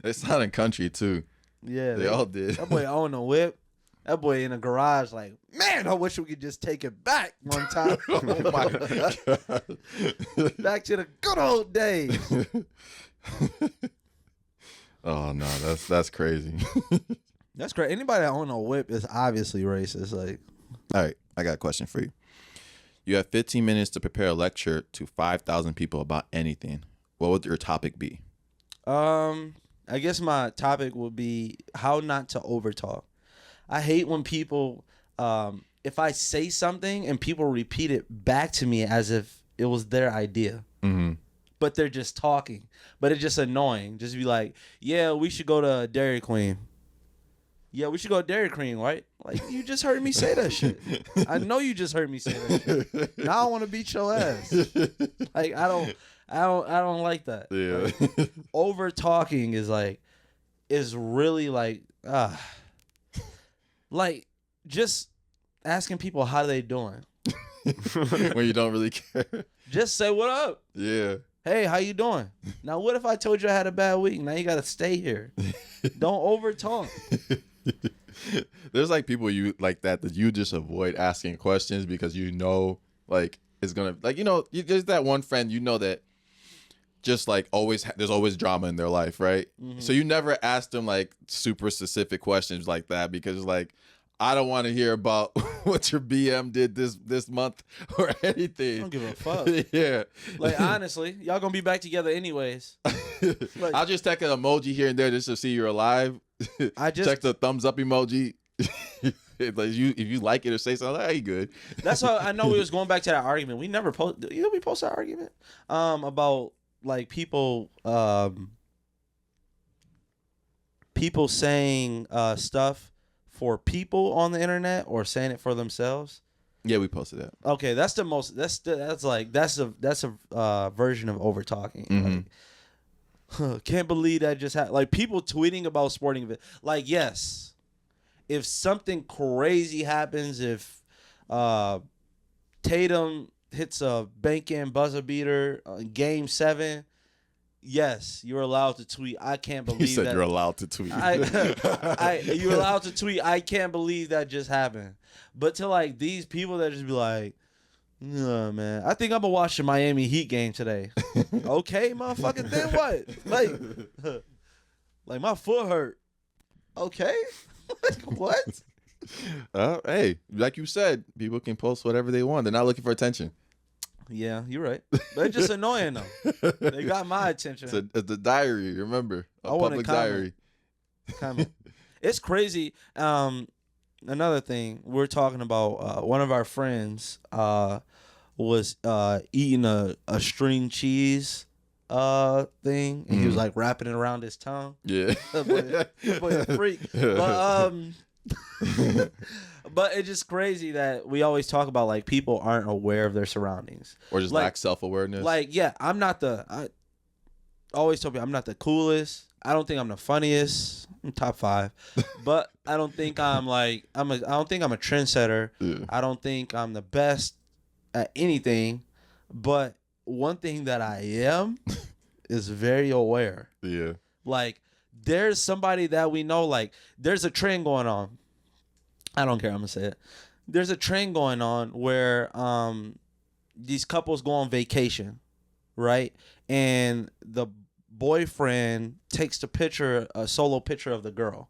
They sounded country too. Yeah. They all did. That boy own a whip. That boy in the garage like, man, I wish we could just take it back one time. Oh my God. Back to the good old days. Oh no, that's crazy. That's great. Anybody that own a whip is obviously racist. Like, All right, I got a question for you. You have 15 minutes to prepare a lecture to 5,000 people about anything. What would your topic be? I guess my topic would be how not to overtalk. I hate when people, if I say something and people repeat it back to me as if it was their idea. Mm-hmm. But they're just talking. But it's just annoying. Just be like, yeah, we should go to Dairy Queen. Yeah, we should go to Dairy Queen, right? Like, you just heard me say that shit. I know you just heard me say that shit. Now I want to beat your ass. Like, I don't like that. Yeah. Like, over talking is really like just asking people how they doing. When you don't really care. Just say what up. Yeah. Hey, how you doing? Now, what if I told you I had a bad week? Now you got to stay here. Don't over talk. There's like people you like that you just avoid asking questions because you know like it's gonna like there's that one friend that just like there's always drama in their life, right? Mm-hmm. So you never ask them like super specific questions like that because like I don't want to hear about what your BM did this month or anything. I don't give a fuck. Yeah. Like, honestly, y'all gonna be back together anyways. Like, I'll just take an emoji here and there just to see you're alive. I just check the thumbs up emoji. Like if you like it or say something, hey, good. That's how I know we was going back to that argument. We never posted. We posted that argument about like people saying stuff for people on the internet or saying it for themselves. Yeah, we posted that. Okay, that's the most. That's a version of over talking. Mm-hmm. Like, can't believe that just happened. Like people tweeting about sporting events. Like, yes, if something crazy happens, if Tatum hits a bank-in buzzer beater in Game 7, yes, you're allowed to tweet. I can't believe He said that. you're allowed to tweet. You're allowed to tweet. I can't believe that just happened. But to like these people that just be like, no, man, I think I'm gonna watch the Miami Heat game today. Okay, motherfucker, then what? Like my foot hurt. Okay, like what? Hey, like you said, people can post whatever they want. They're not looking for attention. Yeah, you're right. But it's just annoying though. They got my attention. It's a diary. Remember, a I want public to comment. diary. Comment. It's crazy. Another thing we're talking about. One of our friends was eating a string cheese thing, and he was like wrapping it around his tongue. Yeah, That boy a freak. But it's just crazy that we always talk about like people aren't aware of their surroundings or just like, lack self-awareness. Like, yeah, I always tell people I'm not the coolest. I don't think I'm the funniest. I'm top 5, but I don't think I don't think I'm a trendsetter. Yeah. I don't think I'm the best at anything. But one thing that I am is very aware. Yeah. Like, there's somebody that we know. Like, there's a trend going on. I don't care. I'm gonna say it. There's a trend going on where these couples go on vacation, right? And the boyfriend takes a solo picture of the girl.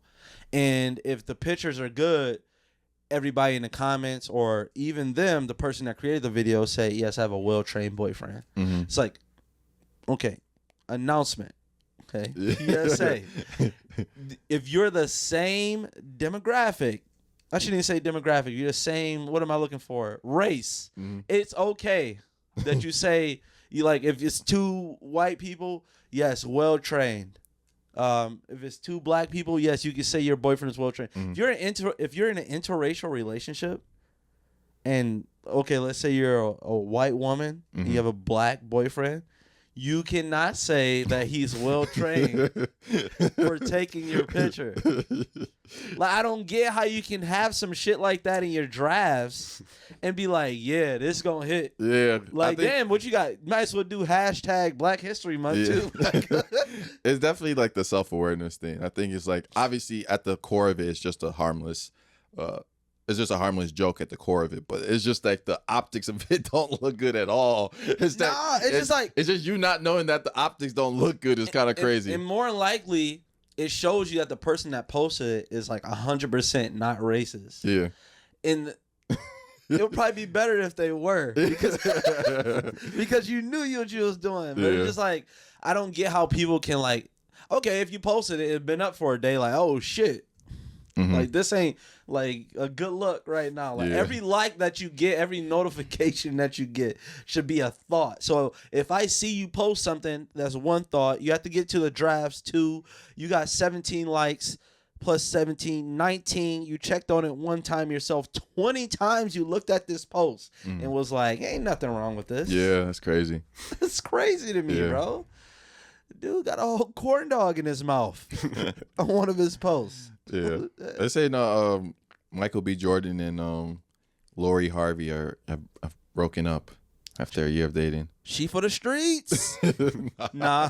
And if the pictures are good, everybody in the comments or even them, the person that created the video, say, yes, I have a well-trained boyfriend. Mm-hmm. It's like, okay, announcement. Okay, PSA. If you're the same demographic, I shouldn't even say demographic. You're the same. What am I looking for? Race. Mm-hmm. It's okay that you say you like. If it's 2 white people, yes, well trained. If it's 2 black people, yes, you can say your boyfriend is well trained. Mm-hmm. If you're in an interracial relationship, and okay, let's say you're a white woman, mm-hmm. and you have a black boyfriend. You cannot say that he's well trained for taking your picture. Like, I don't get how you can have some shit like that in your drafts and be like, yeah, this gonna hit. Yeah. Like, damn, what you got? Might as well do hashtag Black History Month too. It's definitely like the self-awareness thing. I think it's like, obviously at the core of it, it's just a harmless joke at the core of it, but it's just like the optics of it don't look good at all. It's just you not knowing that the optics don't look good is kind of crazy. And more likely, it shows you that the person that posted it is like 100% not racist. Yeah. And it would probably be better if they were, because you knew what you was doing. But it's just like, I don't get how people can like, okay, if you posted it, it'd been up for a day, like, oh shit. Mm-hmm. Like, this ain't like a good look right now. Like, every like that you get, every notification that you get should be a thought. So if I see you post something that's one thought, you have to get to the drafts 2. You got 17 likes plus 17, 19. You checked on it one time yourself. 20 times you looked at this post and was like, ain't nothing wrong with this. Yeah, that's crazy. It's crazy to me, bro. Dude got a whole corn dog in his mouth on one of his posts. Yeah. They say Michael B. Jordan and Lori Harvey have broken up after a year of dating. She for the streets. Nah.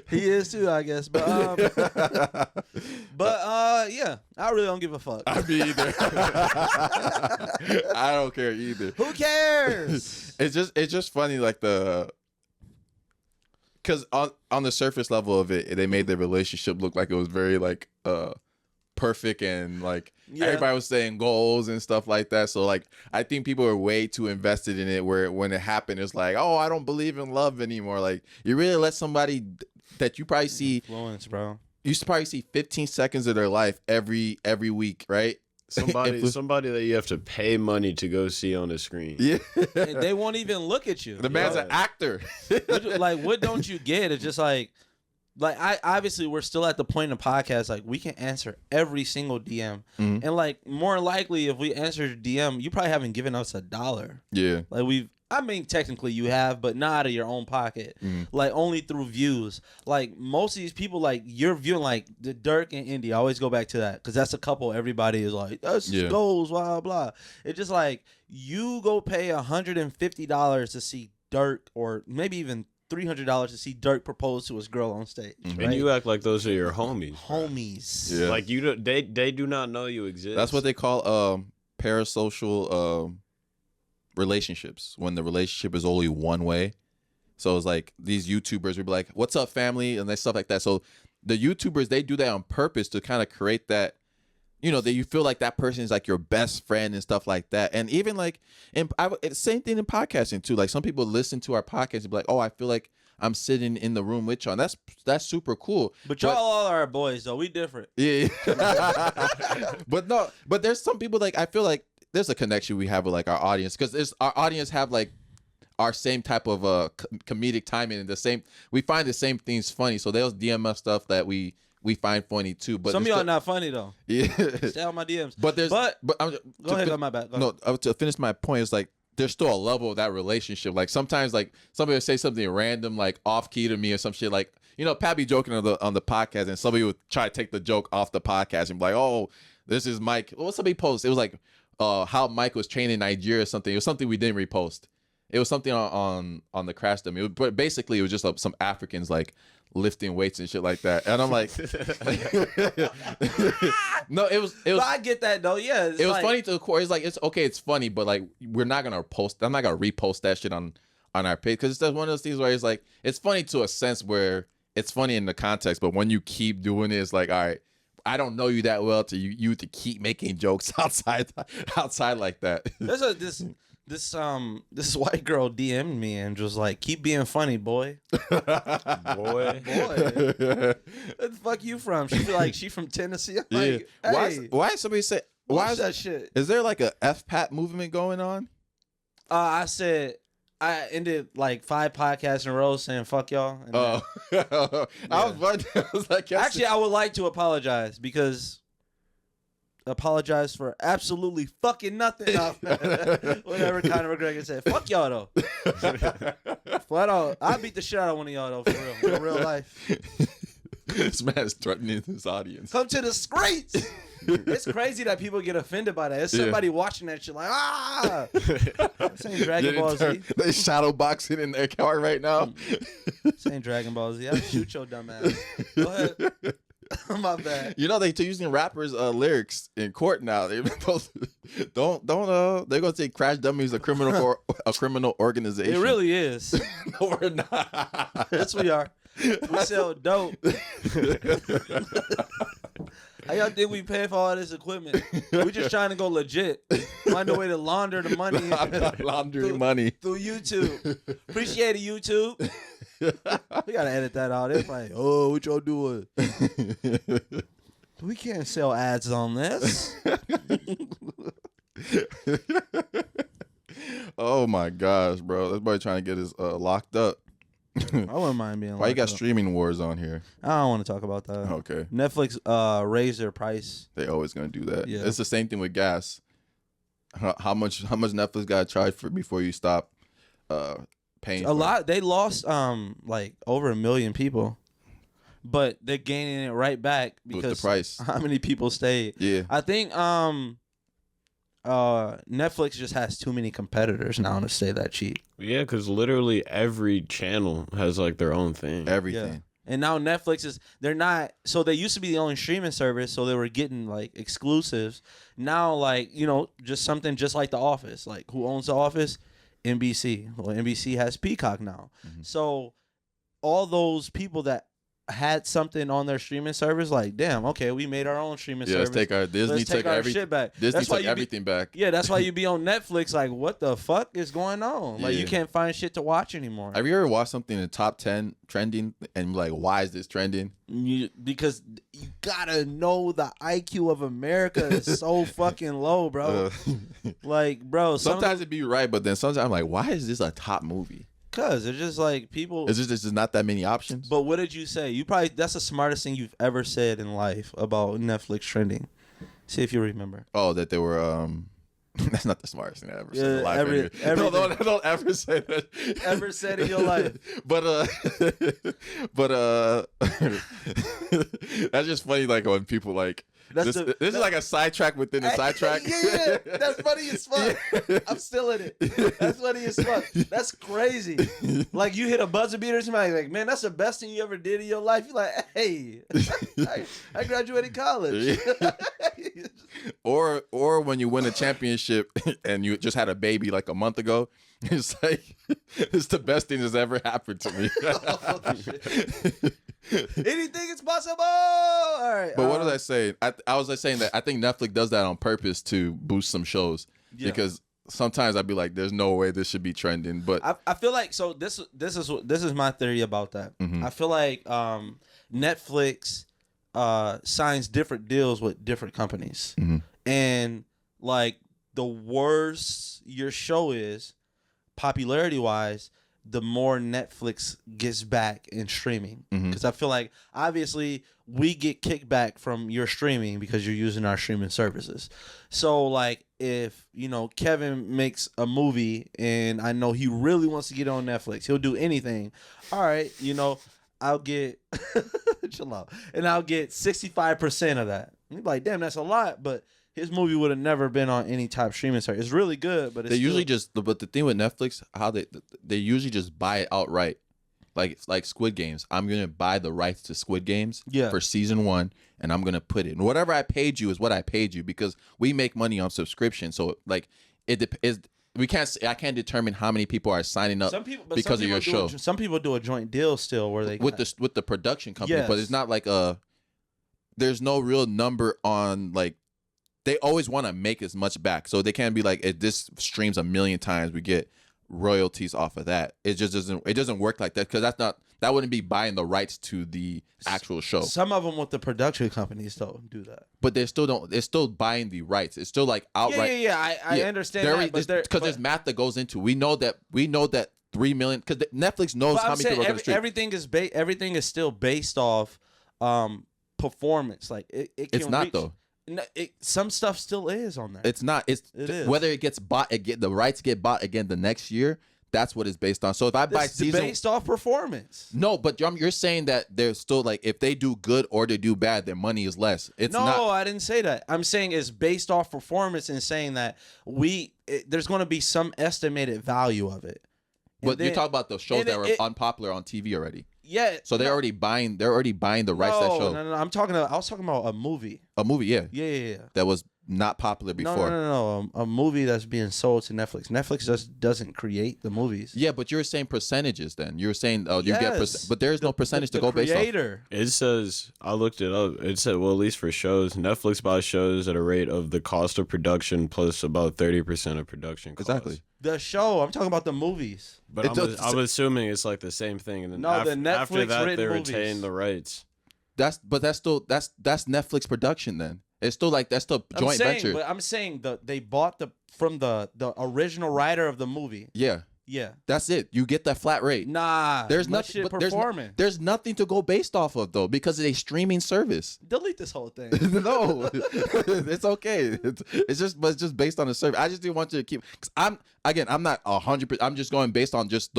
He is too, I guess. But yeah, I really don't give a fuck. I mean, either. I don't care either. Who cares? It's just funny, like because on the surface level of it, they made the relationship look like it was very like perfect, and like everybody was saying goals and stuff like that. So like, I think people are way too invested in it, where when it happened, it's like, oh, I don't believe in love anymore. Like, you really let somebody that you probably see influence, bro. You probably see 15 seconds of their life every week, right? Somebody that you have to pay money to go see on the screen. Yeah. And they won't even look at you. The man's an actor. Like, what don't you get? It's just like obviously we're still at the point in the podcast, like, we can answer every single DM. Mm-hmm. And like, more likely if we answered DM, you probably haven't given us $1. Yeah. Like, I mean, technically you have, but not out of your own pocket. Like, only through views. Like, most of these people, like, you're viewing, like, the Dirk and Indy. I always go back to that because that's a couple everybody is like, that's goals, blah, blah. It's just like, you go pay $150 to see Dirk, or maybe even $300 to see Dirk propose to his girl on stage. Right? And you act like those are your homies. Homies. Yeah. Like, they do not know you exist. That's what they call parasocial relationships, when the relationship is only one way. So it's like these YouTubers would be like, what's up, family? And stuff like that. So the YouTubers, they do that on purpose to kind of create that, you know, that you feel like that person is like your best friend and stuff like that. And even like, same thing in podcasting too. Like, some people listen to our podcast and be like, oh, I feel like I'm sitting in the room with y'all. And that's super cool. But y'all all are our boys, though. We different. Yeah. But there's some people, like, I feel like there's a connection we have with like our audience, because our audience have like our same type of comedic timing, and we find the same things funny. So they'll DM us stuff that we find funny too. But some of y'all not funny though. Yeah. Stay on my DMs. But go ahead on my back. To finish my point, is like, there's still a level of that relationship. Like, sometimes like somebody will say something random, like off key to me or some shit. Like, you know, Pat be joking on the podcast, and somebody would try to take the joke off the podcast and be like, oh, this is Mike. What somebody post? It was like how Mike was trained in Nigeria or something. It was something we didn't repost. It was something on the Crash Dummy. But basically, it was just some Africans like lifting weights and shit like that. And I'm like, no, it was. But I get that though. Yeah, it was funny to the core. It's like, it's okay, it's funny, but like, we're not gonna post. I'm not gonna repost that shit on our page, because it's just one of those things where it's like, it's funny to a sense where it's funny in the context, but when you keep doing it, it's like, all right, I don't know you that well to you to keep making jokes outside like that. This white girl DM'd me and was like, keep being funny, boy. Boy. Where the fuck you from? She feel like she from Tennessee. I'm like, hey, why somebody say, why is that shit? Is there like a FPAT movement going on? I said, I ended like 5 podcasts in a row saying fuck y'all. Oh, I was wondering. I was like, actually, I would like to apologize, because apologize for absolutely fucking nothing. Whatever Conor McGregor said. Fuck y'all though. Flat out, I beat the shit out of one of y'all though, for real. In real life. This man is threatening his audience. Come to the streets. It's crazy that people get offended by that. There's somebody watching that shit like, ah. This ain't Dragon Ball Z. They shadow boxing in their car right now. This ain't Dragon Ball Z. I'll shoot your dumb ass. Go ahead. My bad. You know, they're using rappers' lyrics in court now. They're gonna say Crash Dummies a criminal organization. It really is. No, we're not. Yes, we are. We sell dope. How y'all think we pay for all this equipment? We just trying to go legit. Find a way to launder the money. Laundering money through YouTube. Appreciate it, YouTube. We gotta edit that out. It's like, oh, what y'all doing? We can't sell ads on this. Oh my gosh, bro! Everybody trying to get us locked up. I wouldn't mind being. Why you got up. streaming wars on here? I don't want to talk about that. Okay. Netflix raised their price. They always gonna do that. Yeah. It's the same thing with gas. How much Netflix got to charge for before you stop paying? A lot. They lost like over 1 million people, but they're gaining it right back because with the price. How many people stayed? Yeah. I think Netflix just has too many competitors now to stay that cheap. Yeah, because literally every channel has like their own thing. Everything. Yeah. And now Netflix they're not, so they used to be the only streaming service, so they were getting like exclusives. Now, like, you know, just something just like The Office. Like, who owns The Office? NBC. Well, NBC has Peacock now. Mm-hmm. So all those people that had something on their streaming service, like, damn, okay, we made our own streaming service. Let's take our Disney, take our shit back. Disney took everything back. Yeah, that's why you be on Netflix like, what the fuck is going on? Like, you can't find shit to watch anymore. Have you ever watched something in the top 10 trending and like, why is this trending? Because you gotta know the IQ of America is so fucking low, bro. Like, bro, sometimes it'd be right, but then sometimes I'm like, why is this a top movie? Because it's just like people. It's just not that many options. But what did you say? That's the smartest thing you've ever said in life about Netflix trending. See if you remember. Oh, that they were That's not the smartest thing I ever said in life. Don't ever say that. Ever said in your life. But that's just funny. Like when people like this is like a sidetrack within a sidetrack. Yeah, that's funny as fuck. Yeah. I'm still in it. That's funny as fuck. That's crazy. Like you hit a buzzer beater, somebody like, man, that's the best thing you ever did in your life. You're like, hey, I graduated college. Or when you win a championship and you just had a baby like a month ago, it's like it's the best thing that's ever happened to me. Anything is possible. All right. But what was I saying? I was like saying that I think Netflix does that on purpose to boost some shows because sometimes I'd be like, "There's no way this should be trending." But I feel like so this is my theory about that. Mm-hmm. I feel like Netflix signs different deals with different companies, mm-hmm. and like the worse your show is, popularity wise, the more Netflix gets back in streaming. Because I feel like obviously we get kickback from your streaming because you're using our streaming services. So like if Kevin makes a movie and I know he really wants to get on Netflix, he'll do anything. All right, I'll get chill out, and I'll get 65% of that. And you're like, damn, that's a lot, but his movie would have never been on any type of streaming service. It's really good, but usually but the thing with Netflix, how they usually just buy it outright. Like Squid Games. I'm gonna buy the rights to Squid Games for season 1, and I'm gonna put it. And whatever I paid you is what I paid you because we make money on subscription. So like it is. I can't determine how many people are signing up because of your show. Some people do a joint deal still where they with the production company, but it's not like there's no real number on like. They always want to make as much back, so they can't be like, if this streams 1 million times, we get royalties off of that. It just doesn't work like that because that wouldn't be buying the rights to the actual show. Some of them with the production companies don't do that, but they still don't. They're still buying the rights. It's still like outright. I understand that, because there's math that goes into. We know that 3 million because Netflix knows how many people are going to stream. Everything is still based off performance. Like it's not though. No, some stuff still is on there. It's not. It is. Whether it gets bought, the rights get bought again the next year. That's what it's based on. So if I buy season, based off performance. No, but you're saying that they're still like if they do good or they do bad, their money is less. It's no, not. I didn't say that. I'm saying it's based off performance and saying that there's going to be some estimated value of it. But you talk about the shows that were unpopular on TV already. Yeah. So they're already buying the rights to that show. No. I was talking about a movie. A movie, yeah. Yeah. That was not popular before. No. A movie that's being sold to Netflix. Netflix just doesn't create the movies. Yeah, but you're saying percentages then. You're saying you get but there's no percentage to go based off. It says, I looked it up. It said, well, at least for shows, Netflix buys shows at a rate of the cost of production plus about 30% of production costs. Exactly. The show, I'm talking about the movies. But I'm assuming it's like the same thing. And then after that, they retain the rights. That's still Netflix production then. It's still like that's still joint venture. But I'm saying they bought from the original writer of the movie. Yeah. Yeah. That's it. You get that flat rate. Nah. There's nothing. There's nothing to go based off of though because it's a streaming service. Delete this whole thing. No, it's okay. It's just based on the service. I just didn't want you to keep. Cause I'm not 100%. I'm just going based on just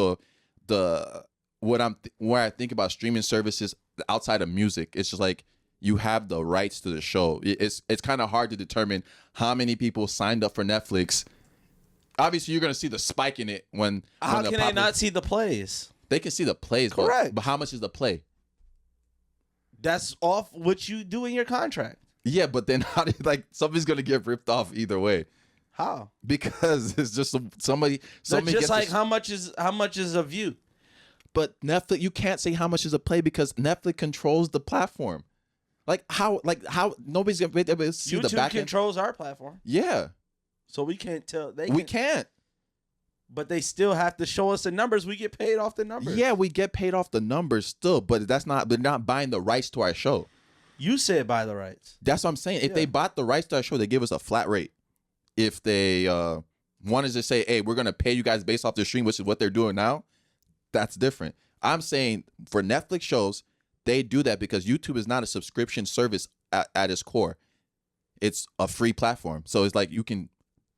where I think about streaming services outside of music. It's just like you have the rights to the show. It's kind of hard to determine how many people signed up for Netflix. Obviously, you're going to see the spike in it when. How can they not see the plays? They can see the plays, correct. But how much is the play? That's off what you do in your contract. Yeah, but then how do somebody's going to get ripped off either way? How? Because it's just somebody just like how much is a view? But Netflix, you can't say how much is a play because Netflix controls the platform. Like how nobody's gonna be able to see the back end. YouTube controls our platform. Yeah. So we can't tell. We can't. But they still have to show us the numbers. We get paid off the numbers. Yeah, we get paid off the numbers still, but they're not buying the rights to our show. You said buy the rights. That's what I'm saying. If they bought the rights to our show, they give us a flat rate. If they wanted to say, hey, we're gonna pay you guys based off the stream, which is what they're doing now, that's different. I'm saying for Netflix shows, they do that because YouTube is not a subscription service at its core. It's a free platform. So it's like you can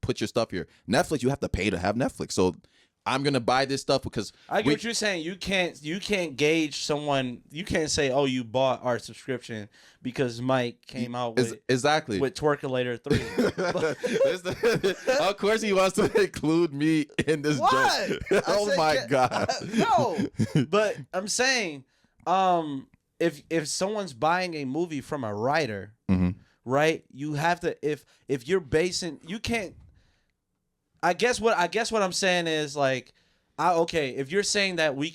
put your stuff here. Netflix, you have to pay to have Netflix. So I'm gonna buy this stuff because I get what you're saying. You can't gauge someone. You can't say, "Oh, you bought our subscription because Mike came out with exactly with Twerkulator 3." Of course, he wants to include me in this joke. Oh my god! No, but I'm saying, if someone's buying a movie from a writer, right? You have to if you're basing, you can't. I guess what I'm saying is like, if you're saying that you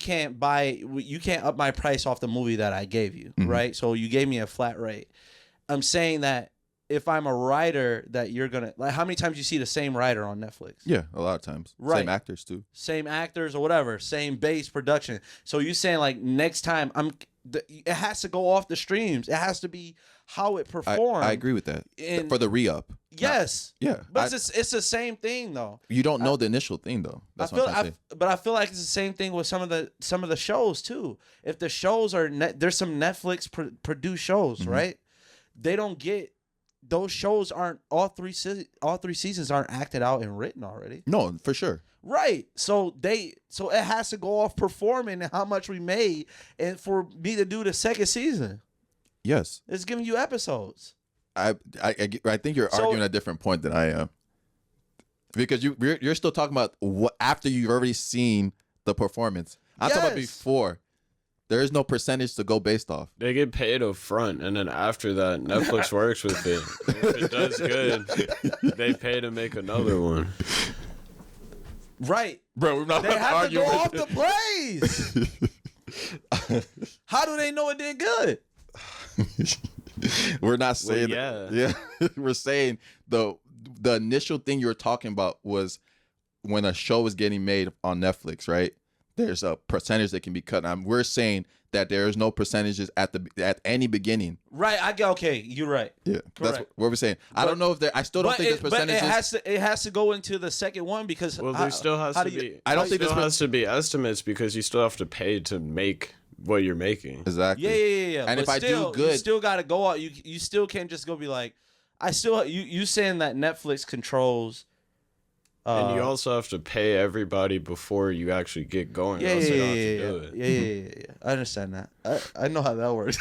can't up my price off the movie that I gave you, right? So you gave me a flat rate. I'm saying that if I'm a writer, that you're gonna like, how many times you see the same writer on Netflix? Yeah, a lot of times. Right. Same actors too. Same actors or whatever, same base production. So you saying like next time it has to go off the streams. It has to be how it performs. I agree with that. For the re-up. Yes. Yeah. But it's the same thing though. You don't know the initial thing though. That's what I'm trying to say. But I feel like it's the same thing with some of the shows too. If the shows are there's some Netflix produced shows, right? They don't get those shows aren't all three seasons aren't acted out and written already. No, for sure. Right. So it has to go off performing and how much we made, and for me to do the second season. Yes. It's giving you episodes. I think you're arguing a different point than I am. Because you're still talking about what after you've already seen the performance. I'm talking about before. There is no percentage to go based off. They get paid up front, and then after that, Netflix works with it. If it does good, they pay to make another one. Right. Bro, we're not they have argue to go off the praise. How do they know it did good? We're not saying yeah. We're saying the initial thing you were talking about was when a show is getting made on Netflix, right? There's a percentage that can be cut. We're saying that there is no percentages at any beginning. Right. Okay. You're right. Yeah. Correct. That's what we're saying. I don't know if there. I still don't think there's percentages. But it has to go into the second one because there still has to be. I don't think there has to be estimates because you still have to pay to make what you're making. Exactly. Yeah. And but if I do good, you still got to go out. You still can't just go be like, you saying that Netflix controls. And you also have to pay everybody before you actually get going. Yeah. I understand that. I know how that works.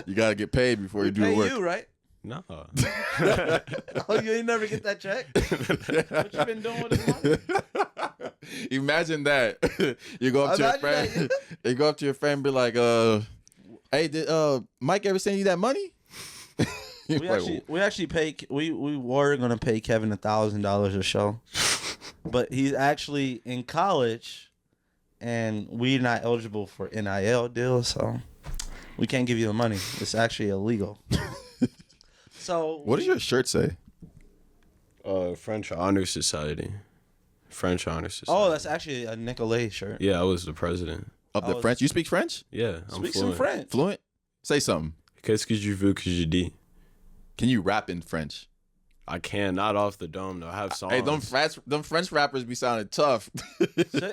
You gotta get paid before you do the work. You right? No. Oh, you ain't never get that check? What you been doing with this money? Imagine that. You go up to your friend. You go up to your friend and be like, "Hey, did Mike ever send you that money?" We were gonna pay Kevin $1,000 a show, but he's actually in college, and we're not eligible for NIL deals, so we can't give you the money. It's actually illegal. So what does your shirt say? French Honor Society. French Honor Society. Oh, that's actually a Nicolet shirt. Yeah, I was the president of the French. You speak French? Yeah, I'm speak fluent. some French. Fluent? Say something. Qu'est-ce que je veux que je dis? Can you rap in French? I can, not off the dome though. I have songs. Hey, them French rappers be sounding tough.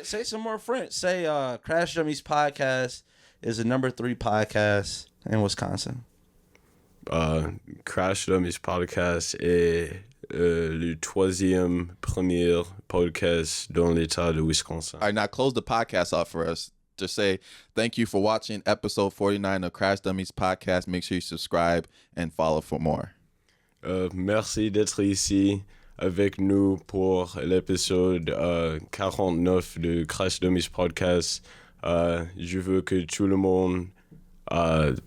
say some more French. Say Crash Dummies podcast is the number 3 podcast in Wisconsin. Crash Dummies podcast est le 3e premier podcast dans l'État de Wisconsin. All right, now close the podcast off for us. Just say thank you for watching episode 49 of Crash Dummies podcast. Make sure you subscribe and follow for more. Merci d'être ici avec nous pour l'épisode 49 de Crash Dummies podcast. Je veux que tout le monde that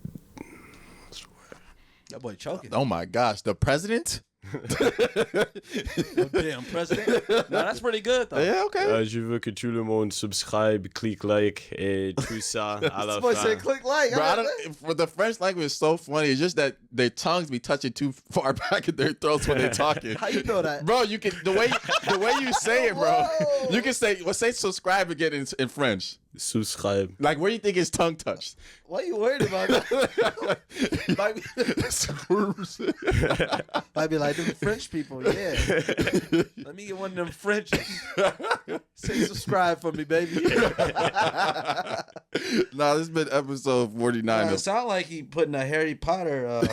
boy choking. Oh my gosh, the president? Damn president. No, that's pretty good though. Yeah, okay. Je veux que tout le monde subscribe, clique like et tout ça à la This boy fin. said click like. Bro, for the French language is so funny. It's just that their tongues be touching too far back in their throats when they're talking. How you know that? Bro, you can the way you say it, bro. You can say subscribe again in French. Subscribe. Like where you think his tongue touched? Why you worried about that? Might be like them French people, yeah. Let me get one of them French. Say subscribe for me, baby. Nah, this has been episode 49. It sound like he putting a Harry Potter.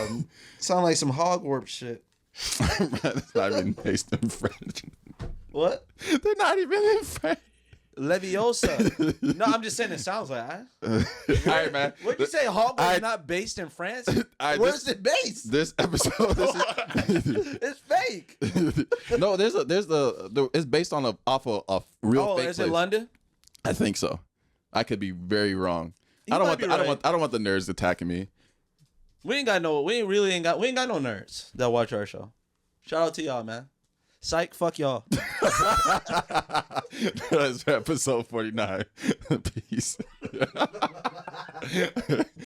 Sound like some Hogwarts shit. It's not even based in French. What? They're not even in French. Leviosa. No, I'm just saying it sounds like. All right, man. What'd you say? Hogwarts is not based in France? Where's it based? This episode. It's fake. No, it's based on off a real. Fake is place. it London? I think so. I could be very wrong. You I don't might want. be I don't right. want. I don't want the nerds attacking me. We ain't got no no nerds that watch our show. Shout out to y'all, man. Psych, fuck y'all. That's episode 49. Peace.